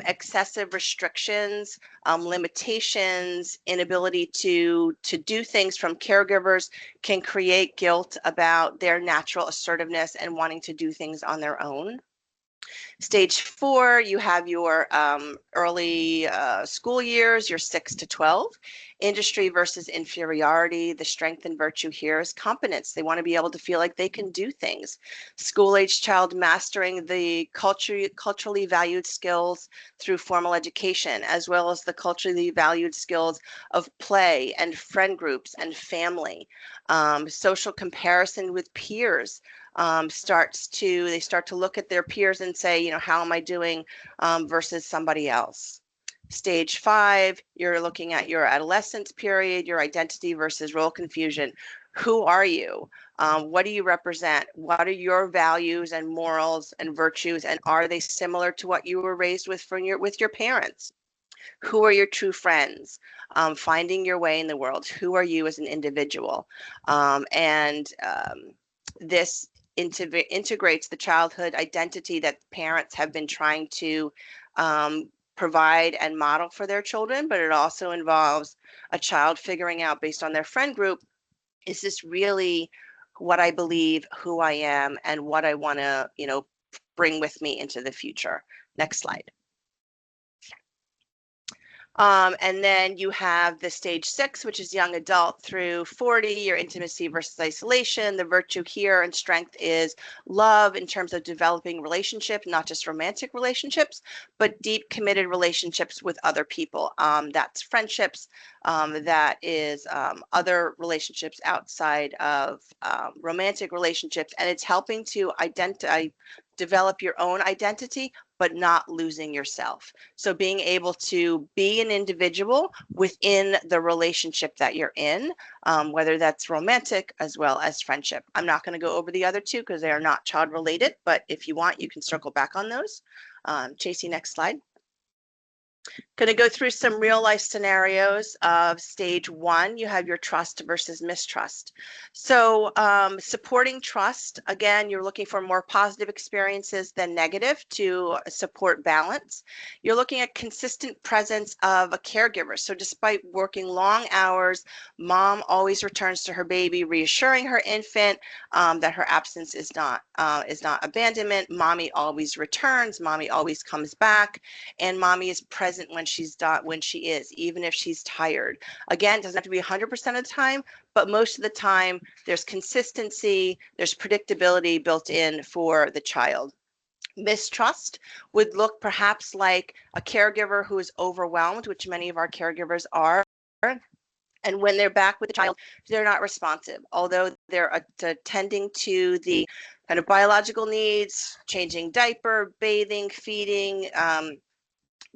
excessive restrictions, limitations, inability to do things from caregivers can create guilt about their natural assertiveness and wanting to do things on their own. Stage 4, you have your early school years, your 6 to 12. Industry versus inferiority. The strength and virtue here is competence. They want to be able to feel like they can do things. School-age child mastering the culturally valued skills through formal education, as well as the culturally valued skills of play and friend groups and family. Social comparison with peers. They start to look at their peers and say, how am I doing versus somebody else. Stage 5, you're looking at your adolescence period, your identity versus role confusion. Who are you? What do you represent? What are your values and morals and virtues? And are they similar to what you were raised with with your parents? Who are your true friends? Finding your way in the world. Who are you as an individual? This integrates the childhood identity that parents have been trying to provide and model for their children, but it also involves a child figuring out based on their friend group, is this really what I believe, who I am, and what I want to, bring with me into the future. Next slide. And then you have the stage 6, which is young adult through 40, your intimacy versus isolation. The virtue here and strength is love in terms of developing relationships, not just romantic relationships, but deep committed relationships with other people. That's friendships, that is other relationships outside of romantic relationships. And it's helping to develop your own identity, but not losing yourself. So being able to be an individual within the relationship that you're in, whether that's romantic as well as friendship. I'm not going to go over the other two because they are not child related, but if you want, you can circle back on those. Chasey, next slide. Going to go through some real life scenarios of stage 1. You have your trust versus mistrust. So supporting trust, again, you're looking for more positive experiences than negative to support balance. You're looking at consistent presence of a caregiver. So despite working long hours, mom always returns to her baby, reassuring her infant that her absence is not abandonment. Mommy always returns. Mommy always comes back, and mommy is present when she is, even if she's tired. Again, it doesn't have to be 100% of the time, but most of the time there's consistency, there's predictability built in for the child. Mistrust would look perhaps like a caregiver who is overwhelmed, which many of our caregivers are. And when they're back with the child, they're not responsive, although they're attending to the kind of biological needs, changing diaper, bathing, feeding,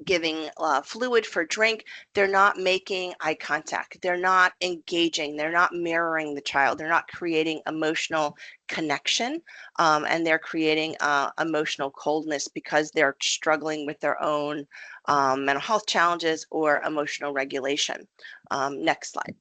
giving fluid for drink, they're not making eye contact. They're not engaging. They're not mirroring the child. They're not creating emotional connection, and they're creating emotional coldness because they're struggling with their own mental health challenges or emotional regulation. Next slide.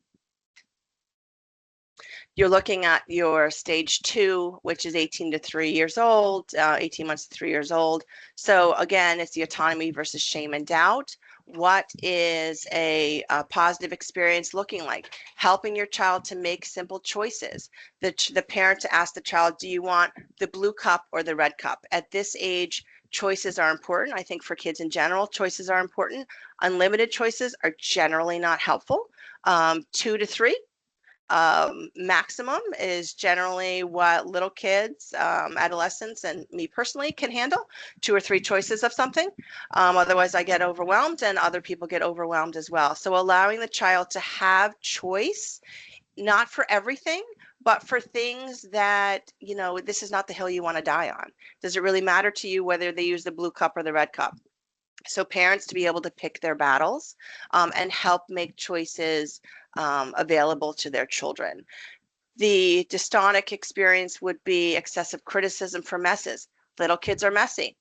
You're looking at your stage 2, which is 18 to 3 years old, 18 months to 3 years old. So again, it's the autonomy versus shame and doubt. What is a positive experience looking like? Helping your child to make simple choices. The parent to ask the child, do you want the blue cup or the red cup? At this age, choices are important. I think for kids in general, choices are important. Unlimited choices are generally not helpful. 2 to 3. Maximum is generally what little kids, adolescents, and me personally can handle, 2 or 3 choices of something. Otherwise, I get overwhelmed and other people get overwhelmed as well. So allowing the child to have choice, not for everything, but for things that, you know, this is not the hill you want to die on. Does it really matter to you whether they use the blue cup or the red cup? So parents to be able to pick their battles and help make choices available to their children. The dystonic experience would be excessive criticism for messes. Little kids are messy.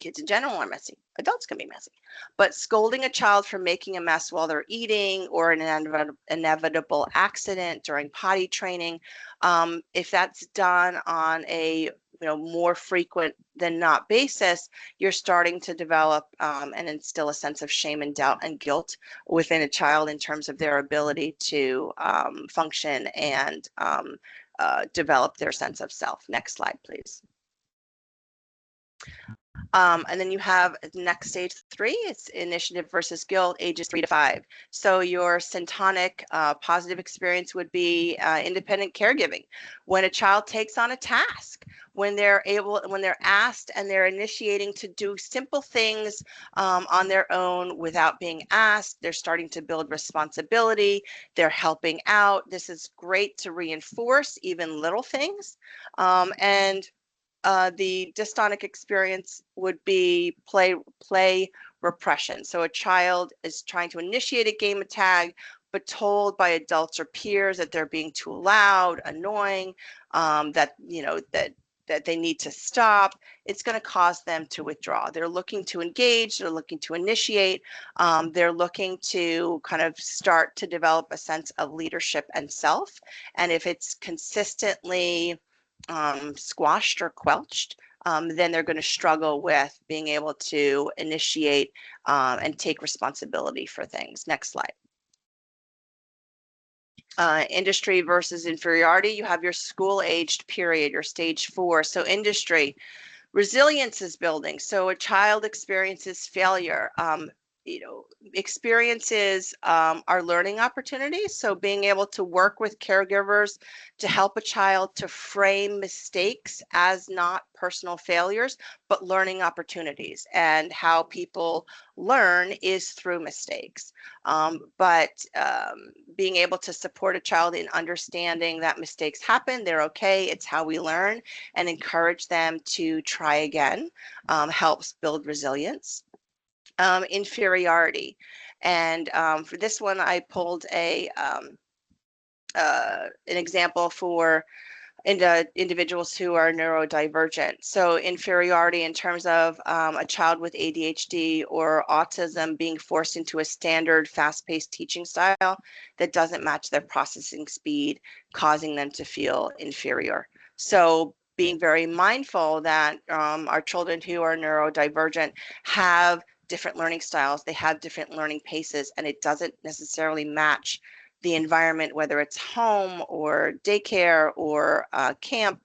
Kids in general are messy. Adults can be messy. But scolding a child for making a mess while they're eating or an inevitable accident during potty training, if that's done on a more frequent than not basis, you're starting to develop and instill a sense of shame and doubt and guilt within a child in terms of their ability to function and develop their sense of self. Next slide, please. And then you have next stage 3, it's initiative versus guilt, ages 3 to 5. So your syntonic positive experience would be independent caregiving. When a child takes on a task, when they're asked and they're initiating to do simple things on their own without being asked, they're starting to build responsibility, they're helping out. This is great to reinforce even little things. The dystonic experience would be play repression. So a child is trying to initiate a game of tag, but told by adults or peers that they're being too loud, annoying, that they need to stop. It's going to cause them to withdraw. They're looking to engage, they're looking to initiate, they're looking to kind of start to develop a sense of leadership and self. And if it's consistently squashed or quelched, then they're going to struggle with being able to initiate and take responsibility for things. Next slide. Industry versus inferiority, you have your school-aged period, your stage 4. So industry, resilience is building. So a child experiences failure. Experiences are learning opportunities. So being able to work with caregivers to help a child to frame mistakes as not personal failures, but learning opportunities. And how people learn is through mistakes. But being able to support a child in understanding that mistakes happen, they're okay, it's how we learn, and encourage them to try again helps build resilience. Inferiority. And for this one, I pulled an example for individuals who are neurodivergent. So inferiority in terms of a child with ADHD or autism being forced into a standard fast-paced teaching style that doesn't match their processing speed, causing them to feel inferior. So being very mindful that our children who are neurodivergent have different learning styles, they have different learning paces, and it doesn't necessarily match the environment, whether it's home or daycare or camp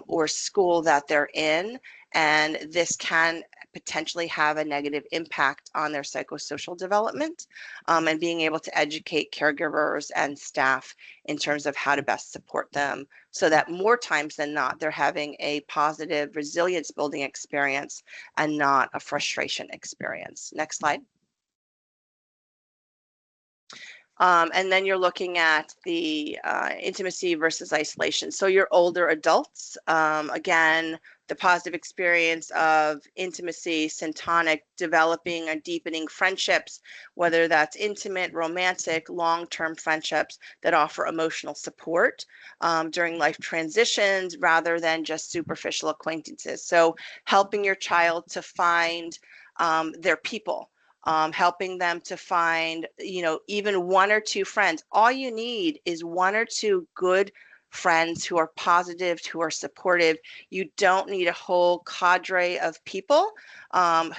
or school that they're in. And this can potentially have a negative impact on their psychosocial development, and being able to educate caregivers and staff in terms of how to best support them so that more times than not, they're having a positive resilience building experience and not a frustration experience. Next slide. And then you're looking at the intimacy versus isolation. So your older adults, again, the positive experience of intimacy, syntonic, developing and deepening friendships, whether that's intimate, romantic, long-term friendships that offer emotional support during life transitions rather than just superficial acquaintances. So helping your child to find their people, helping them to find, even one or two friends. All you need is one or two good friends who are positive, who are supportive. You don't need a whole cadre of people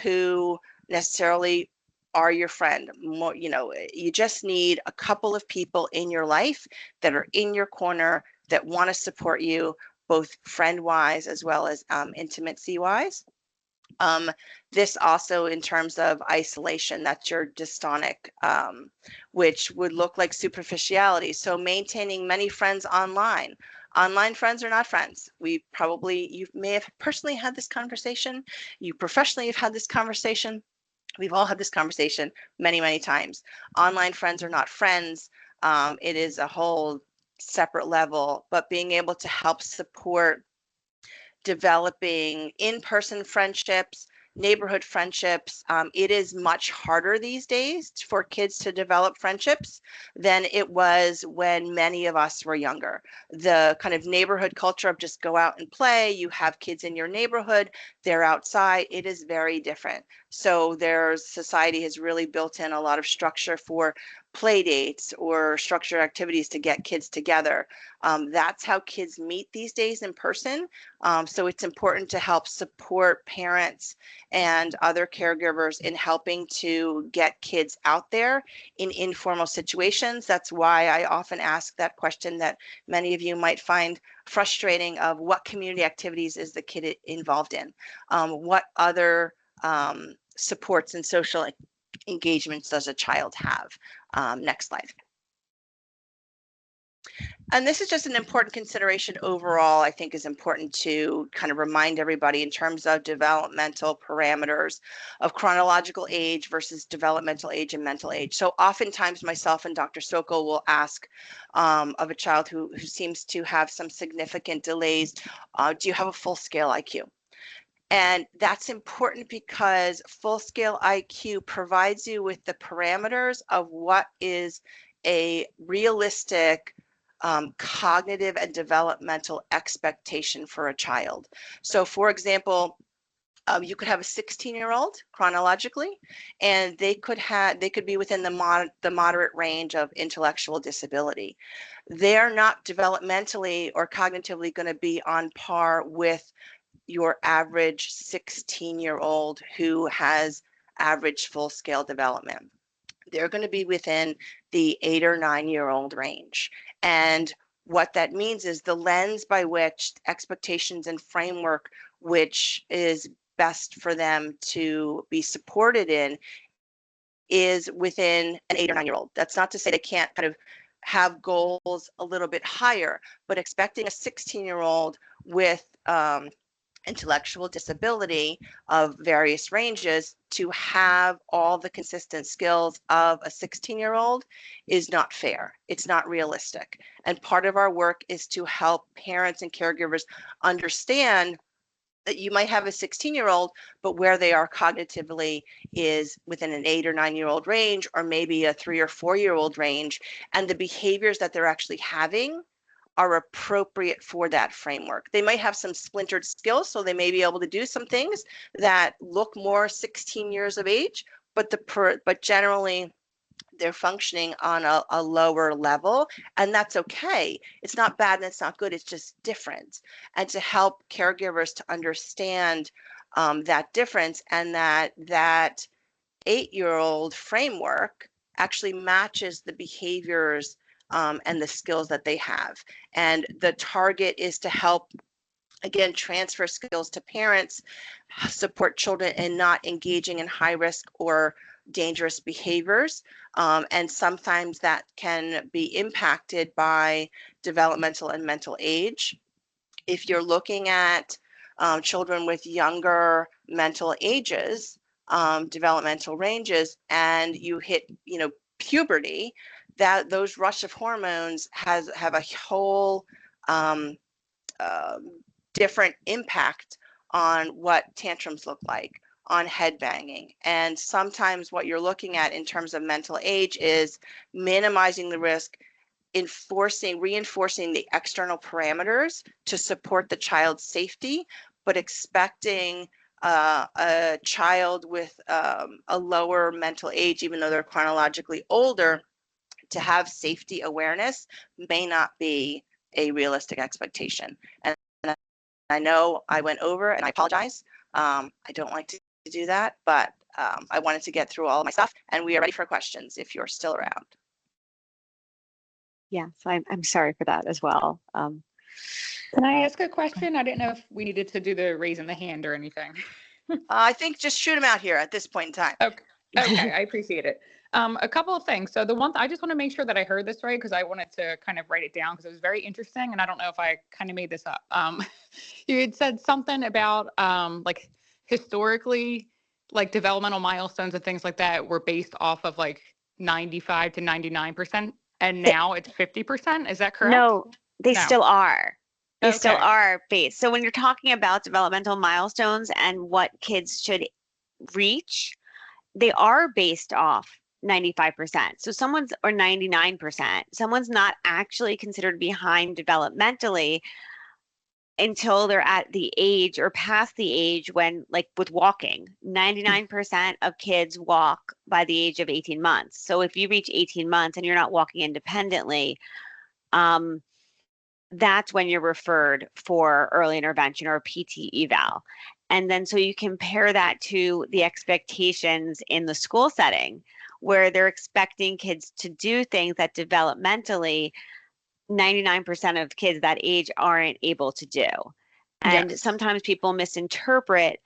who necessarily are your friend. More, you just need a couple of people in your life that are in your corner that want to support you, both friend-wise as well as intimacy-wise. This also in terms of isolation, that's your dystonic, which would look like superficiality. So maintaining many friends online. Online friends are not friends. You may have personally had this conversation. You professionally have had this conversation. We've all had this conversation many, many times. Online friends are not friends. It is a whole separate level, but being able to help support developing in-person friendships, neighborhood friendships. It is much harder these days for kids to develop friendships than it was when many of us were younger. The kind of neighborhood culture of just go out and play, you have kids in your neighborhood, they're outside, it is very different. So society has really built in a lot of structure for play dates or structured activities to get kids together. That's how kids meet these days in person. So it's important to help support parents and other caregivers in helping to get kids out there in informal situations. That's why I often ask that question that many of you might find frustrating of what community activities is the kid involved in? What other supports and social engagements does a child have? Next slide. And this is just an important consideration overall, I think is important to kind of remind everybody in terms of developmental parameters of chronological age versus developmental age and mental age. So oftentimes myself and Dr. Sokol will ask of a child who seems to have some significant delays, do you have a full scale IQ? And that's important because full scale IQ provides you with the parameters of what is a realistic cognitive and developmental expectation for a child. So for example, you could have a 16-year-old chronologically, and they could be within the moderate range of intellectual disability. They're not developmentally or cognitively going to be on par with your average 16-year-old who has average full-scale development. They're going to be within the 8 or 9-year-old range. And what that means is the lens by which expectations and framework, which is best for them to be supported in, is within an 8 or 9-year-old. That's not to say they can't kind of have goals a little bit higher, but expecting a 16-year-old with intellectual disability of various ranges to have all the consistent skills of a 16-year-old is not fair. It's not realistic. And part of our work is to help parents and caregivers understand that you might have a 16-year-old, but where they are cognitively is within an 8 or 9-year-old range, or maybe a 3 or 4-year-old range, and the behaviors that they're actually having are appropriate for that framework. They might have some splintered skills, so they may be able to do some things that look more 16 years of age, but generally they're functioning on a lower level, and that's okay. It's not bad and it's not good, it's just different. And to help caregivers to understand that difference, and that 8-year-old framework actually matches the behaviors and the skills that they have. And the target is to help, again, transfer skills to parents, support children in not engaging in high risk or dangerous behaviors. And sometimes that can be impacted by developmental and mental age. If you're looking at children with younger mental ages, developmental ranges, and you hit, puberty, that those rush of hormones have a whole different impact on what tantrums look like, on head banging. And sometimes what you're looking at in terms of mental age is minimizing the risk, reinforcing the external parameters to support the child's safety, but expecting a child with a lower mental age, even though they're chronologically older, to have safety awareness may not be a realistic expectation. And I know I went over, and I apologize. I don't like to do that, but I wanted to get through all of my stuff, and we are ready for questions if you're still around. Yeah, so I'm sorry for that as well. Can I ask a question? I didn't know if we needed to do the raising the hand or anything. I think just shoot them out here at this point in time. Okay, I appreciate it. A couple of things. So the one, I just want to make sure that I heard this right, because I wanted to kind of write it down because it was very interesting, and I don't know if I kind of made this up. You had said something about like historically, like developmental milestones and things like that were based off of like 95 to 99%, and now it's 50%. Is that correct? No, they No. still are. They still Okay. are based. So when you're talking about developmental milestones and what kids should reach, they are based off 95%. So someone's, or 99%, someone's not actually considered behind developmentally until they're at the age or past the age when, like with walking, 99% of kids walk by the age of 18 months. So if you reach 18 months and you're not walking independently, that's when you're referred for early intervention or PT eval. And then so you compare that to the expectations in the school setting, where they're expecting kids to do things that developmentally 99% of kids that age aren't able to do. And Yes. sometimes people misinterpret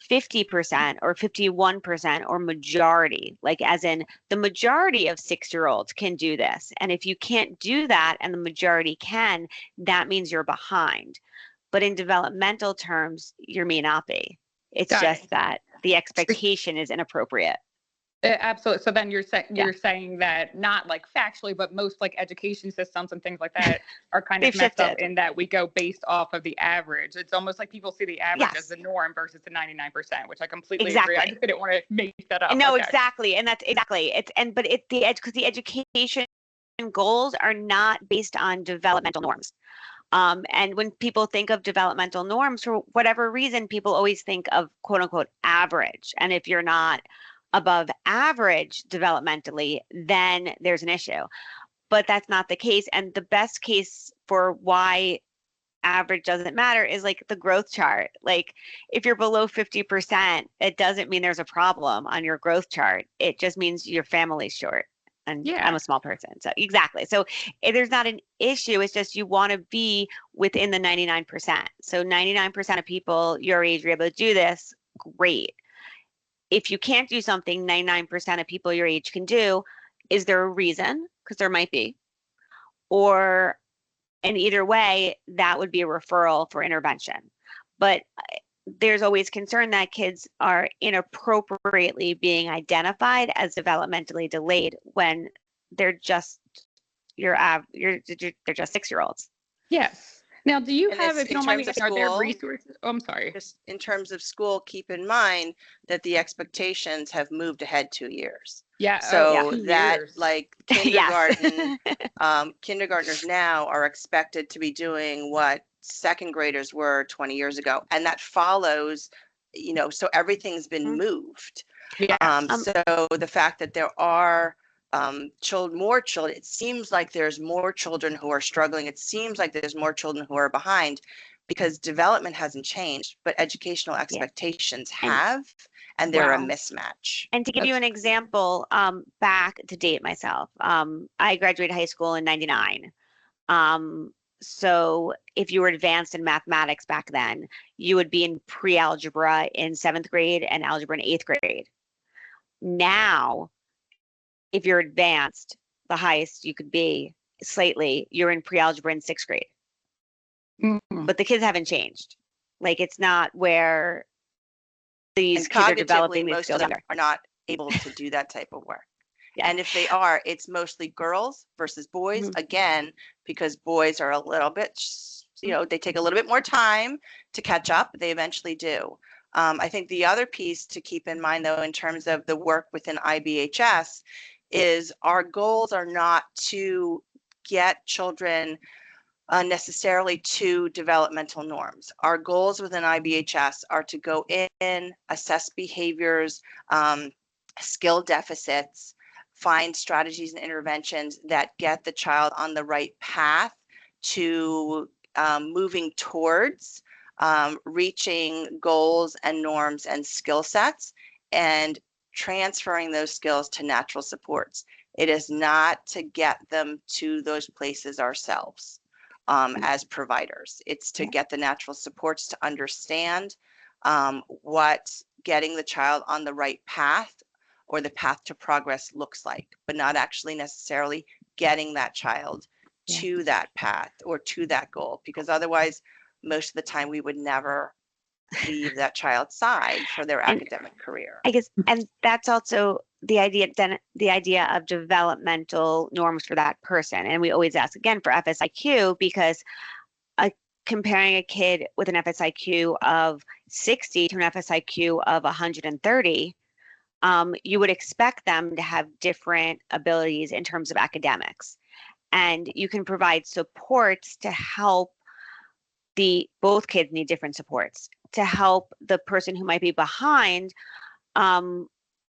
50% or 51% or majority, like as in the majority of 6-year-olds can do this. And if you can't do that and the majority can, that means you're behind. But in developmental terms, you may not be. It's Got just it. that the expectation is inappropriate. Absolutely. So then you're Yeah. you're saying that not like factually, but most like education systems and things like that are kind of They've messed up shifted. in that we go based off of the average. It's almost like people see the average Yes. as the norm versus the 99%, which I completely Exactly. agree. I just didn't want to make that up. No, Okay. exactly. And that's exactly it's but it's because the education goals are not based on developmental norms. And when people think of developmental norms, for whatever reason, people always think of quote unquote average. And if you're not above average developmentally, then there's an issue. But that's not the case. And the best case for why average doesn't matter is like the growth chart. Like if you're below 50%, it doesn't mean there's a problem on your growth chart. It just means your family's short. And Yeah. I'm a small person. So exactly. So there's not an issue. It's just you want to be within the 99%. So 99% of people your age are able to do this. Great. If you can't do something 99% of people your age can do, is there a reason? Because there might be. Or in either way, that would be a referral for intervention. But there's always concern that kids are inappropriately being identified as developmentally delayed when they're just they're just 6-year-olds. Yes. Now, do you And have, it's if you in don't mind me terms of asking, are there school? resources? Oh, I'm sorry. Just in terms of school, keep in mind that the expectations have moved ahead 2 years. Yeah. So 2 that years. like Yes. kindergarten, kindergartners now are expected to be doing what second graders were 20 years ago. And that follows, so everything's been Mhm. moved. Yeah. So the fact that there are more children, it seems like there's more children who are struggling. It seems like there's more children who are behind because development hasn't changed, but educational expectations have, and they're a Wow. mismatch. And to give you an example, back to date myself, I graduated high school in 99. So if you were advanced in mathematics back then, you would be in pre-algebra in 7th grade and algebra in 8th grade. Now, if you're advanced, the highest you could be slightly, you're in pre-algebra in 6th grade. Mhm. But the kids haven't changed. Like it's not where these And kids are cognitively, developing these most skills of them younger. are not able to do that type of work. And if they are, it's mostly girls versus boys, Mhm. again, because boys are a little bit, they take a little bit more time to catch up. They eventually do. I think the other piece to keep in mind, though, in terms of the work within IBHS, is our goals are not to get children necessarily to developmental norms. Our goals within IBHS are to go in, assess behaviors, skill deficits, find strategies and interventions that get the child on the right path to moving towards reaching goals and norms and skill sets and transferring those skills to natural supports. It is not to get them to those places ourselves as providers. It's to get the natural supports to understand what getting the child on the right path or the path to progress looks like, but not actually necessarily getting that child to that path or to that goal, because otherwise, most of the time we would never leave that child's side for their And academic career. I guess, and that's also the idea, then the idea of developmental norms for that person. And we always ask again for FSIQ because comparing a kid with an FSIQ of 60 to an FSIQ of 130, you would expect them to have different abilities in terms of academics. And you can provide supports to help both kids need different supports to help the person who might be behind, to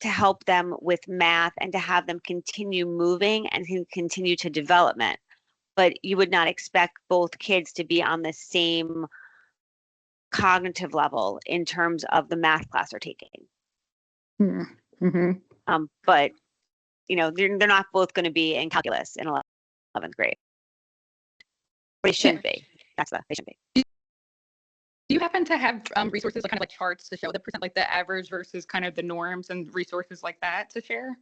help them with math and to have them continue moving and continue to development. But you would not expect both kids to be on the same cognitive level in terms of the math class they're taking. Mm-hmm. But they're not both going to be in calculus in 11th grade. They shouldn't be. They shouldn't be. Do you happen to have resources, like kind of like charts to show the percent, like the average versus kind of the norms and resources like that to share?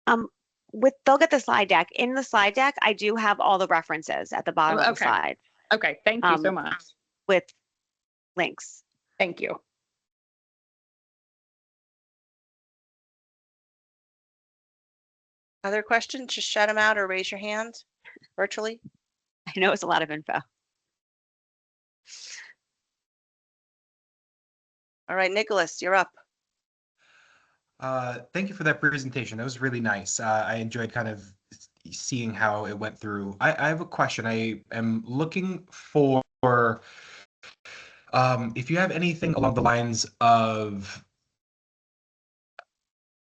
They'll get the slide deck. In the slide deck, I do have all the references at the bottom of the slide. Okay, thank you so much. With links. Thank you. Other questions? Just shout them out or raise your hand virtually. I know it's a lot of info. All right, Nicholas, you're up. Thank you for that presentation. That was really nice. I enjoyed kind of seeing how it went through. I have a question. I am looking for if you have anything along the lines of,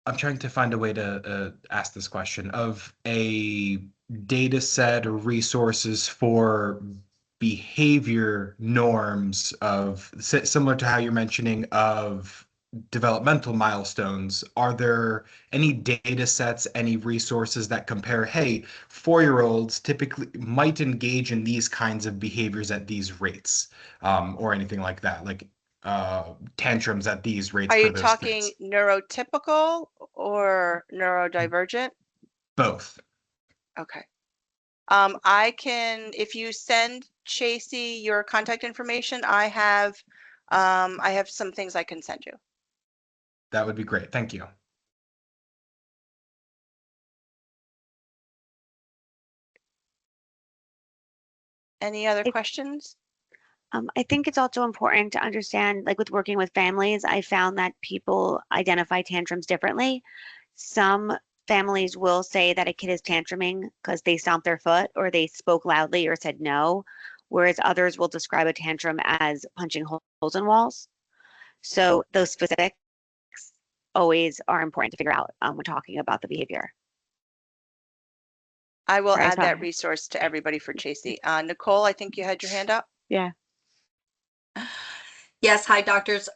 I'm trying to find a way to ask this question, of a data set or resources for behavior norms of similar to how you're mentioning of developmental milestones. Are there any data sets, any resources that compare, hey, 4-year-olds typically might engage in these kinds of behaviors at these rates, or anything like that, like tantrums at these rates? Are for you those talking things? neurotypical or neurodivergent? Both. Okay. I can, if you send Chasey your contact information, I have some things I can send you. That would be great. Thank you. Any other questions? I think it's also important to understand, like with working with families, I found that people identify tantrums differently. Some families will say that a kid is tantruming because they stomped their foot or they spoke loudly or said no, whereas others will describe a tantrum as punching holes in walls. So those specifics always are important to figure out when talking about the behavior. I will Sorry, add that resource to everybody for Chasey. Nicole, I think you had your hand up. Yeah. Yes, hi doctors.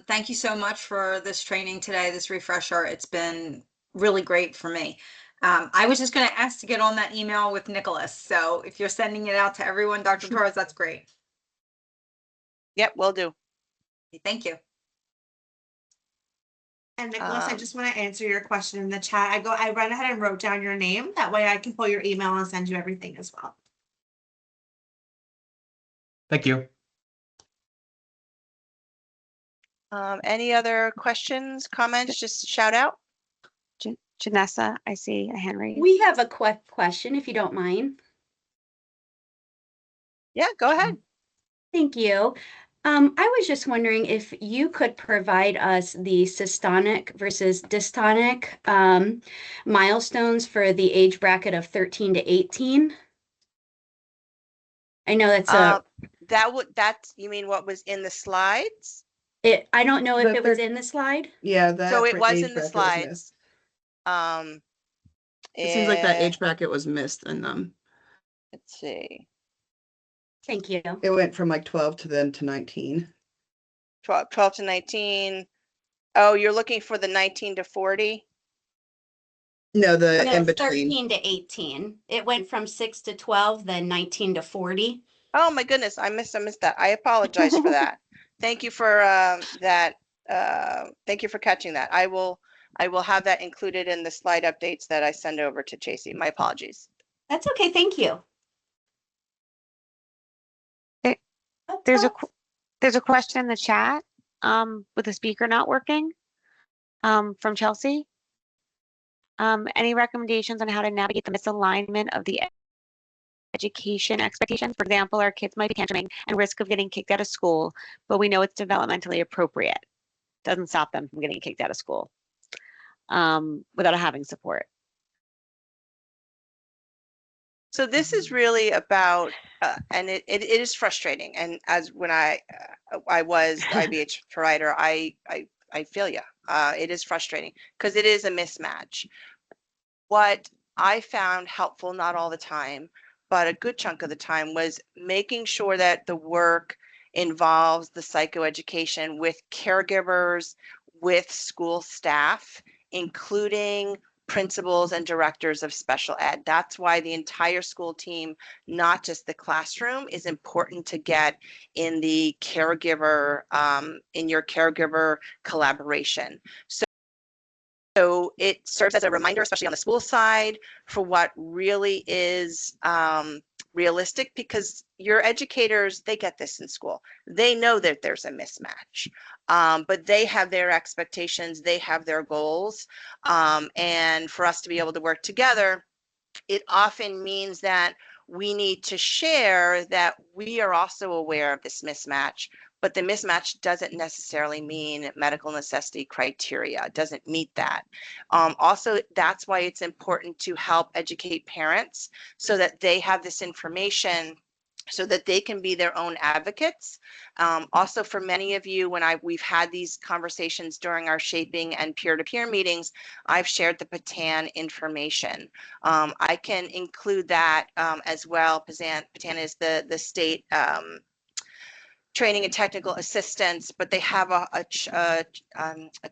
Thank you so much for this training today, this refresher. It's been really great for me. I was just going to ask to get on that email with Nicholas. So if you're sending it out to everyone, Dr. Torres, that's great. Yep, will do. Thank you. And Nicholas, I just want to answer your question in the chat. I ran ahead and wrote down your name. That way I can pull your email and send you everything as well. Thank you. Any other questions, comments? Just shout out. Janessa, I see a hand raised. We have a quick question, if you don't mind. Yeah, go ahead. Thank you. I was just wondering if you could provide us the systonic versus dystonic milestones for the age bracket of 13 to 18. I know that's You mean what was in the slides? I don't know if The it was in the slide. Yeah, that So it was age in the bracket slides. missed. It It seems like that age bracket was missed, and let's see, Thank you. it went from like 12 to 19. 12 to 19. Oh, you're looking for the 19 to 40? No, the No, in between. 13 to 18. It went from 6 to 12, then 19 to 40. Oh my goodness, I missed that. I apologize for that. Thank you for that. Thank you for catching that. I will have that included in the slide updates that I send over to Chasey. My apologies. That's okay. Thank you. There's a question in the chat with the speaker not working from Chelsea. Any recommendations on how to navigate the misalignment of the education expectations? For example, our kids might be tantruming and risk of getting kicked out of school, but we know it's developmentally appropriate. Doesn't stop them from getting kicked out of school without having support. So this is really about, and it is frustrating. And as when I was the IBHS provider, I feel you. It is frustrating because it is a mismatch. What I found helpful, not all the time, but a good chunk of the time, was making sure that the work involves the psychoeducation with caregivers, with school staff, including principals and directors of special ed. That's why the entire school team, not just the classroom, is important to get in the caregiver, in your caregiver collaboration. So it serves as a reminder, especially on the school side, for what really is realistic, because your educators, they get this in school. They know that there's a mismatch, but they have their expectations, they have their goals. And for us to be able to work together, it often means that we need to share that we are also aware of this mismatch, but the mismatch doesn't necessarily mean medical necessity criteria. It doesn't meet that. Also, that's why it's important to help educate parents so that they have this information so that they can be their own advocates. Also, for many of you, when we've had these conversations during our shaping and peer-to-peer meetings, I've shared the PATAN information. I can include that as well. PATAN is the state training and technical assistance, but they have a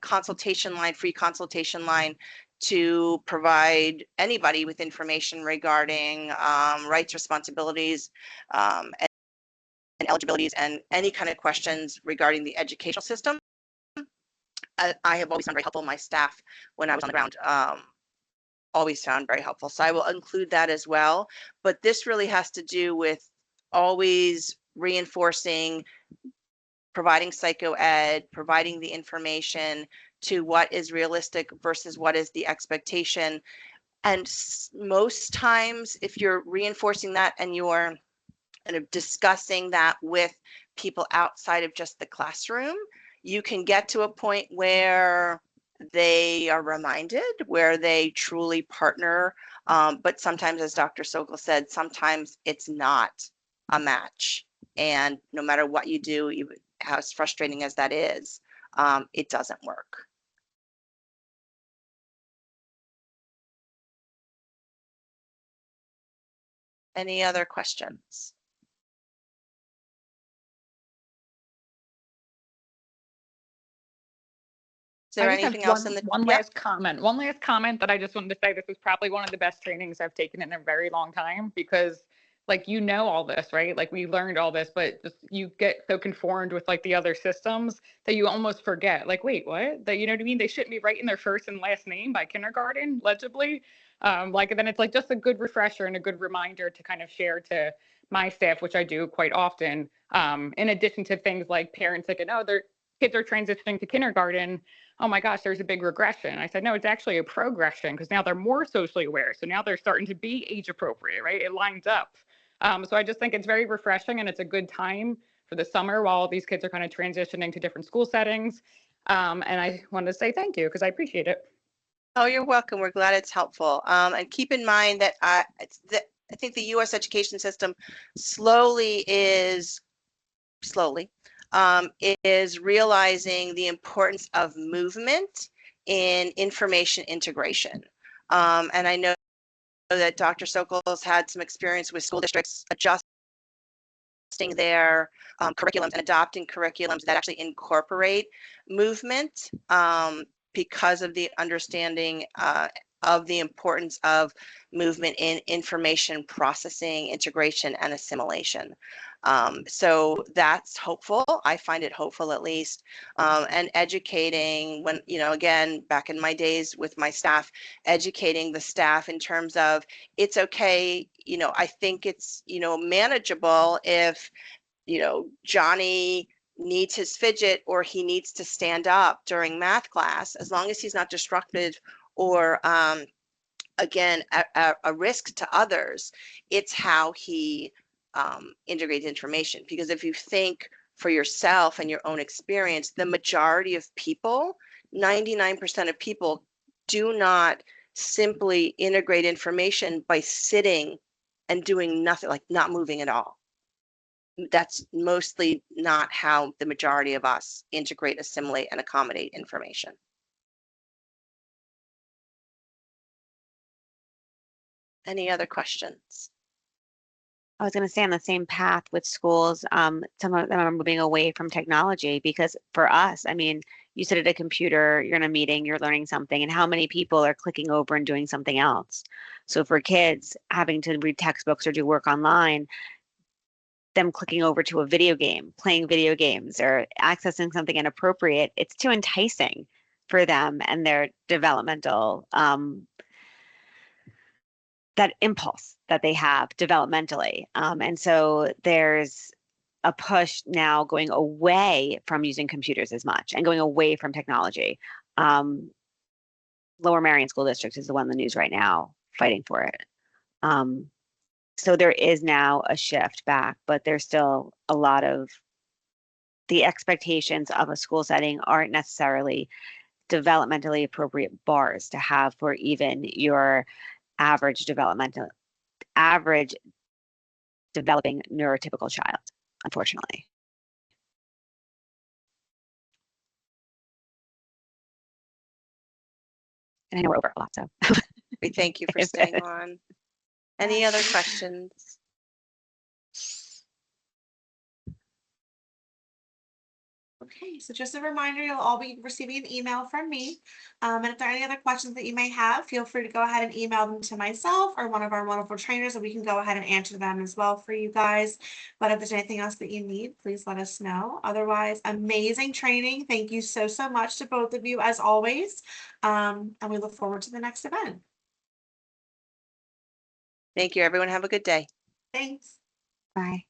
consultation line, free consultation line, to provide anybody with information regarding rights, responsibilities, and eligibilities, and any kind of questions regarding the educational system. I have always found very helpful. My staff, when I was on the ground, always found very helpful. So I will include that as well. But this really has to do with always reinforcing, providing psychoed, providing the information to what is realistic versus what is the expectation. And most times, if you're reinforcing that and you're kind of discussing that with people outside of just the classroom, you can get to a point where they are reminded, where they truly partner. But sometimes, as Dr. Sokol said, sometimes it's not a match. And no matter what you do, even as frustrating as that is, it doesn't work. Any other questions? Is there I just have anything else in the one last comment. One last comment that I just wanted to say. This was probably one of the best trainings I've taken in a very long time, because like, you know, all this, right? Like, we learned all this, but just, you get so conformed with like the other systems that you almost forget, like, wait, what? That, you know what I mean? They shouldn't be writing their first and last name by kindergarten legibly. Like, and then it's like just a good refresher and a good reminder to kind of share to my staff, which I do quite often. In addition to things like parents thinking, oh, kids are transitioning to kindergarten, oh my gosh, there's a big regression. I said, no, it's actually a progression because now they're more socially aware. So now they're starting to be age appropriate, right? It lines up. So I just think it's very refreshing, and it's a good time for the summer while these kids are kind of transitioning to different school settings. And I wanted to say thank you because I appreciate it. Oh, you're welcome. We're glad it's helpful. And keep in mind that I think the U.S. education system slowly is realizing the importance of movement in information integration. And I know that Dr. Sokol's had some experience with school districts adjusting their curriculums and adopting curriculums that actually incorporate movement because of the understanding of the importance of movement in information processing, integration, and assimilation. So that's hopeful. I find it hopeful, at least. And educating, when, again, back in my days with my staff, educating the staff in terms of it's okay, I think it's, manageable if, Johnny needs his fidget or he needs to stand up during math class, as long as he's not disruptive or again a risk to others. It's how he integrates information, because if you think for yourself and your own experience, the majority of people, 99% of people, do not simply integrate information by sitting and doing nothing, like not moving at all. That's mostly not how the majority of us integrate, assimilate, and accommodate information. Any other questions? I was going to say on the same path with schools, some of them are moving away from technology because for us, I mean, you sit at a computer, you're in a meeting, you're learning something, and how many people are clicking over and doing something else? So for kids having to read textbooks or do work online, them clicking over to a video game, playing video games, or accessing something inappropriate, it's too enticing for them and their developmental, that impulse that they have developmentally. And so there's a push now going away from using computers as much and going away from technology. Lower Merion School District is the one in the news right now fighting for it. So there is now a shift back, but there's still a lot of the expectations of a school setting aren't necessarily developmentally appropriate bars to have for even your average developing neurotypical child, unfortunately. And I know we're over a lot, so. We thank you for staying on. Any other questions? Okay, so just a reminder, you'll all be receiving an email from me. And if there are any other questions that you may have, feel free to go ahead and email them to myself or one of our wonderful trainers, and we can go ahead and answer them as well for you guys. But if there's anything else that you need, please let us know. Otherwise, amazing training. Thank you so much to both of you as always. And we look forward to the next event. Thank you, everyone. Have a good day. Thanks. Bye.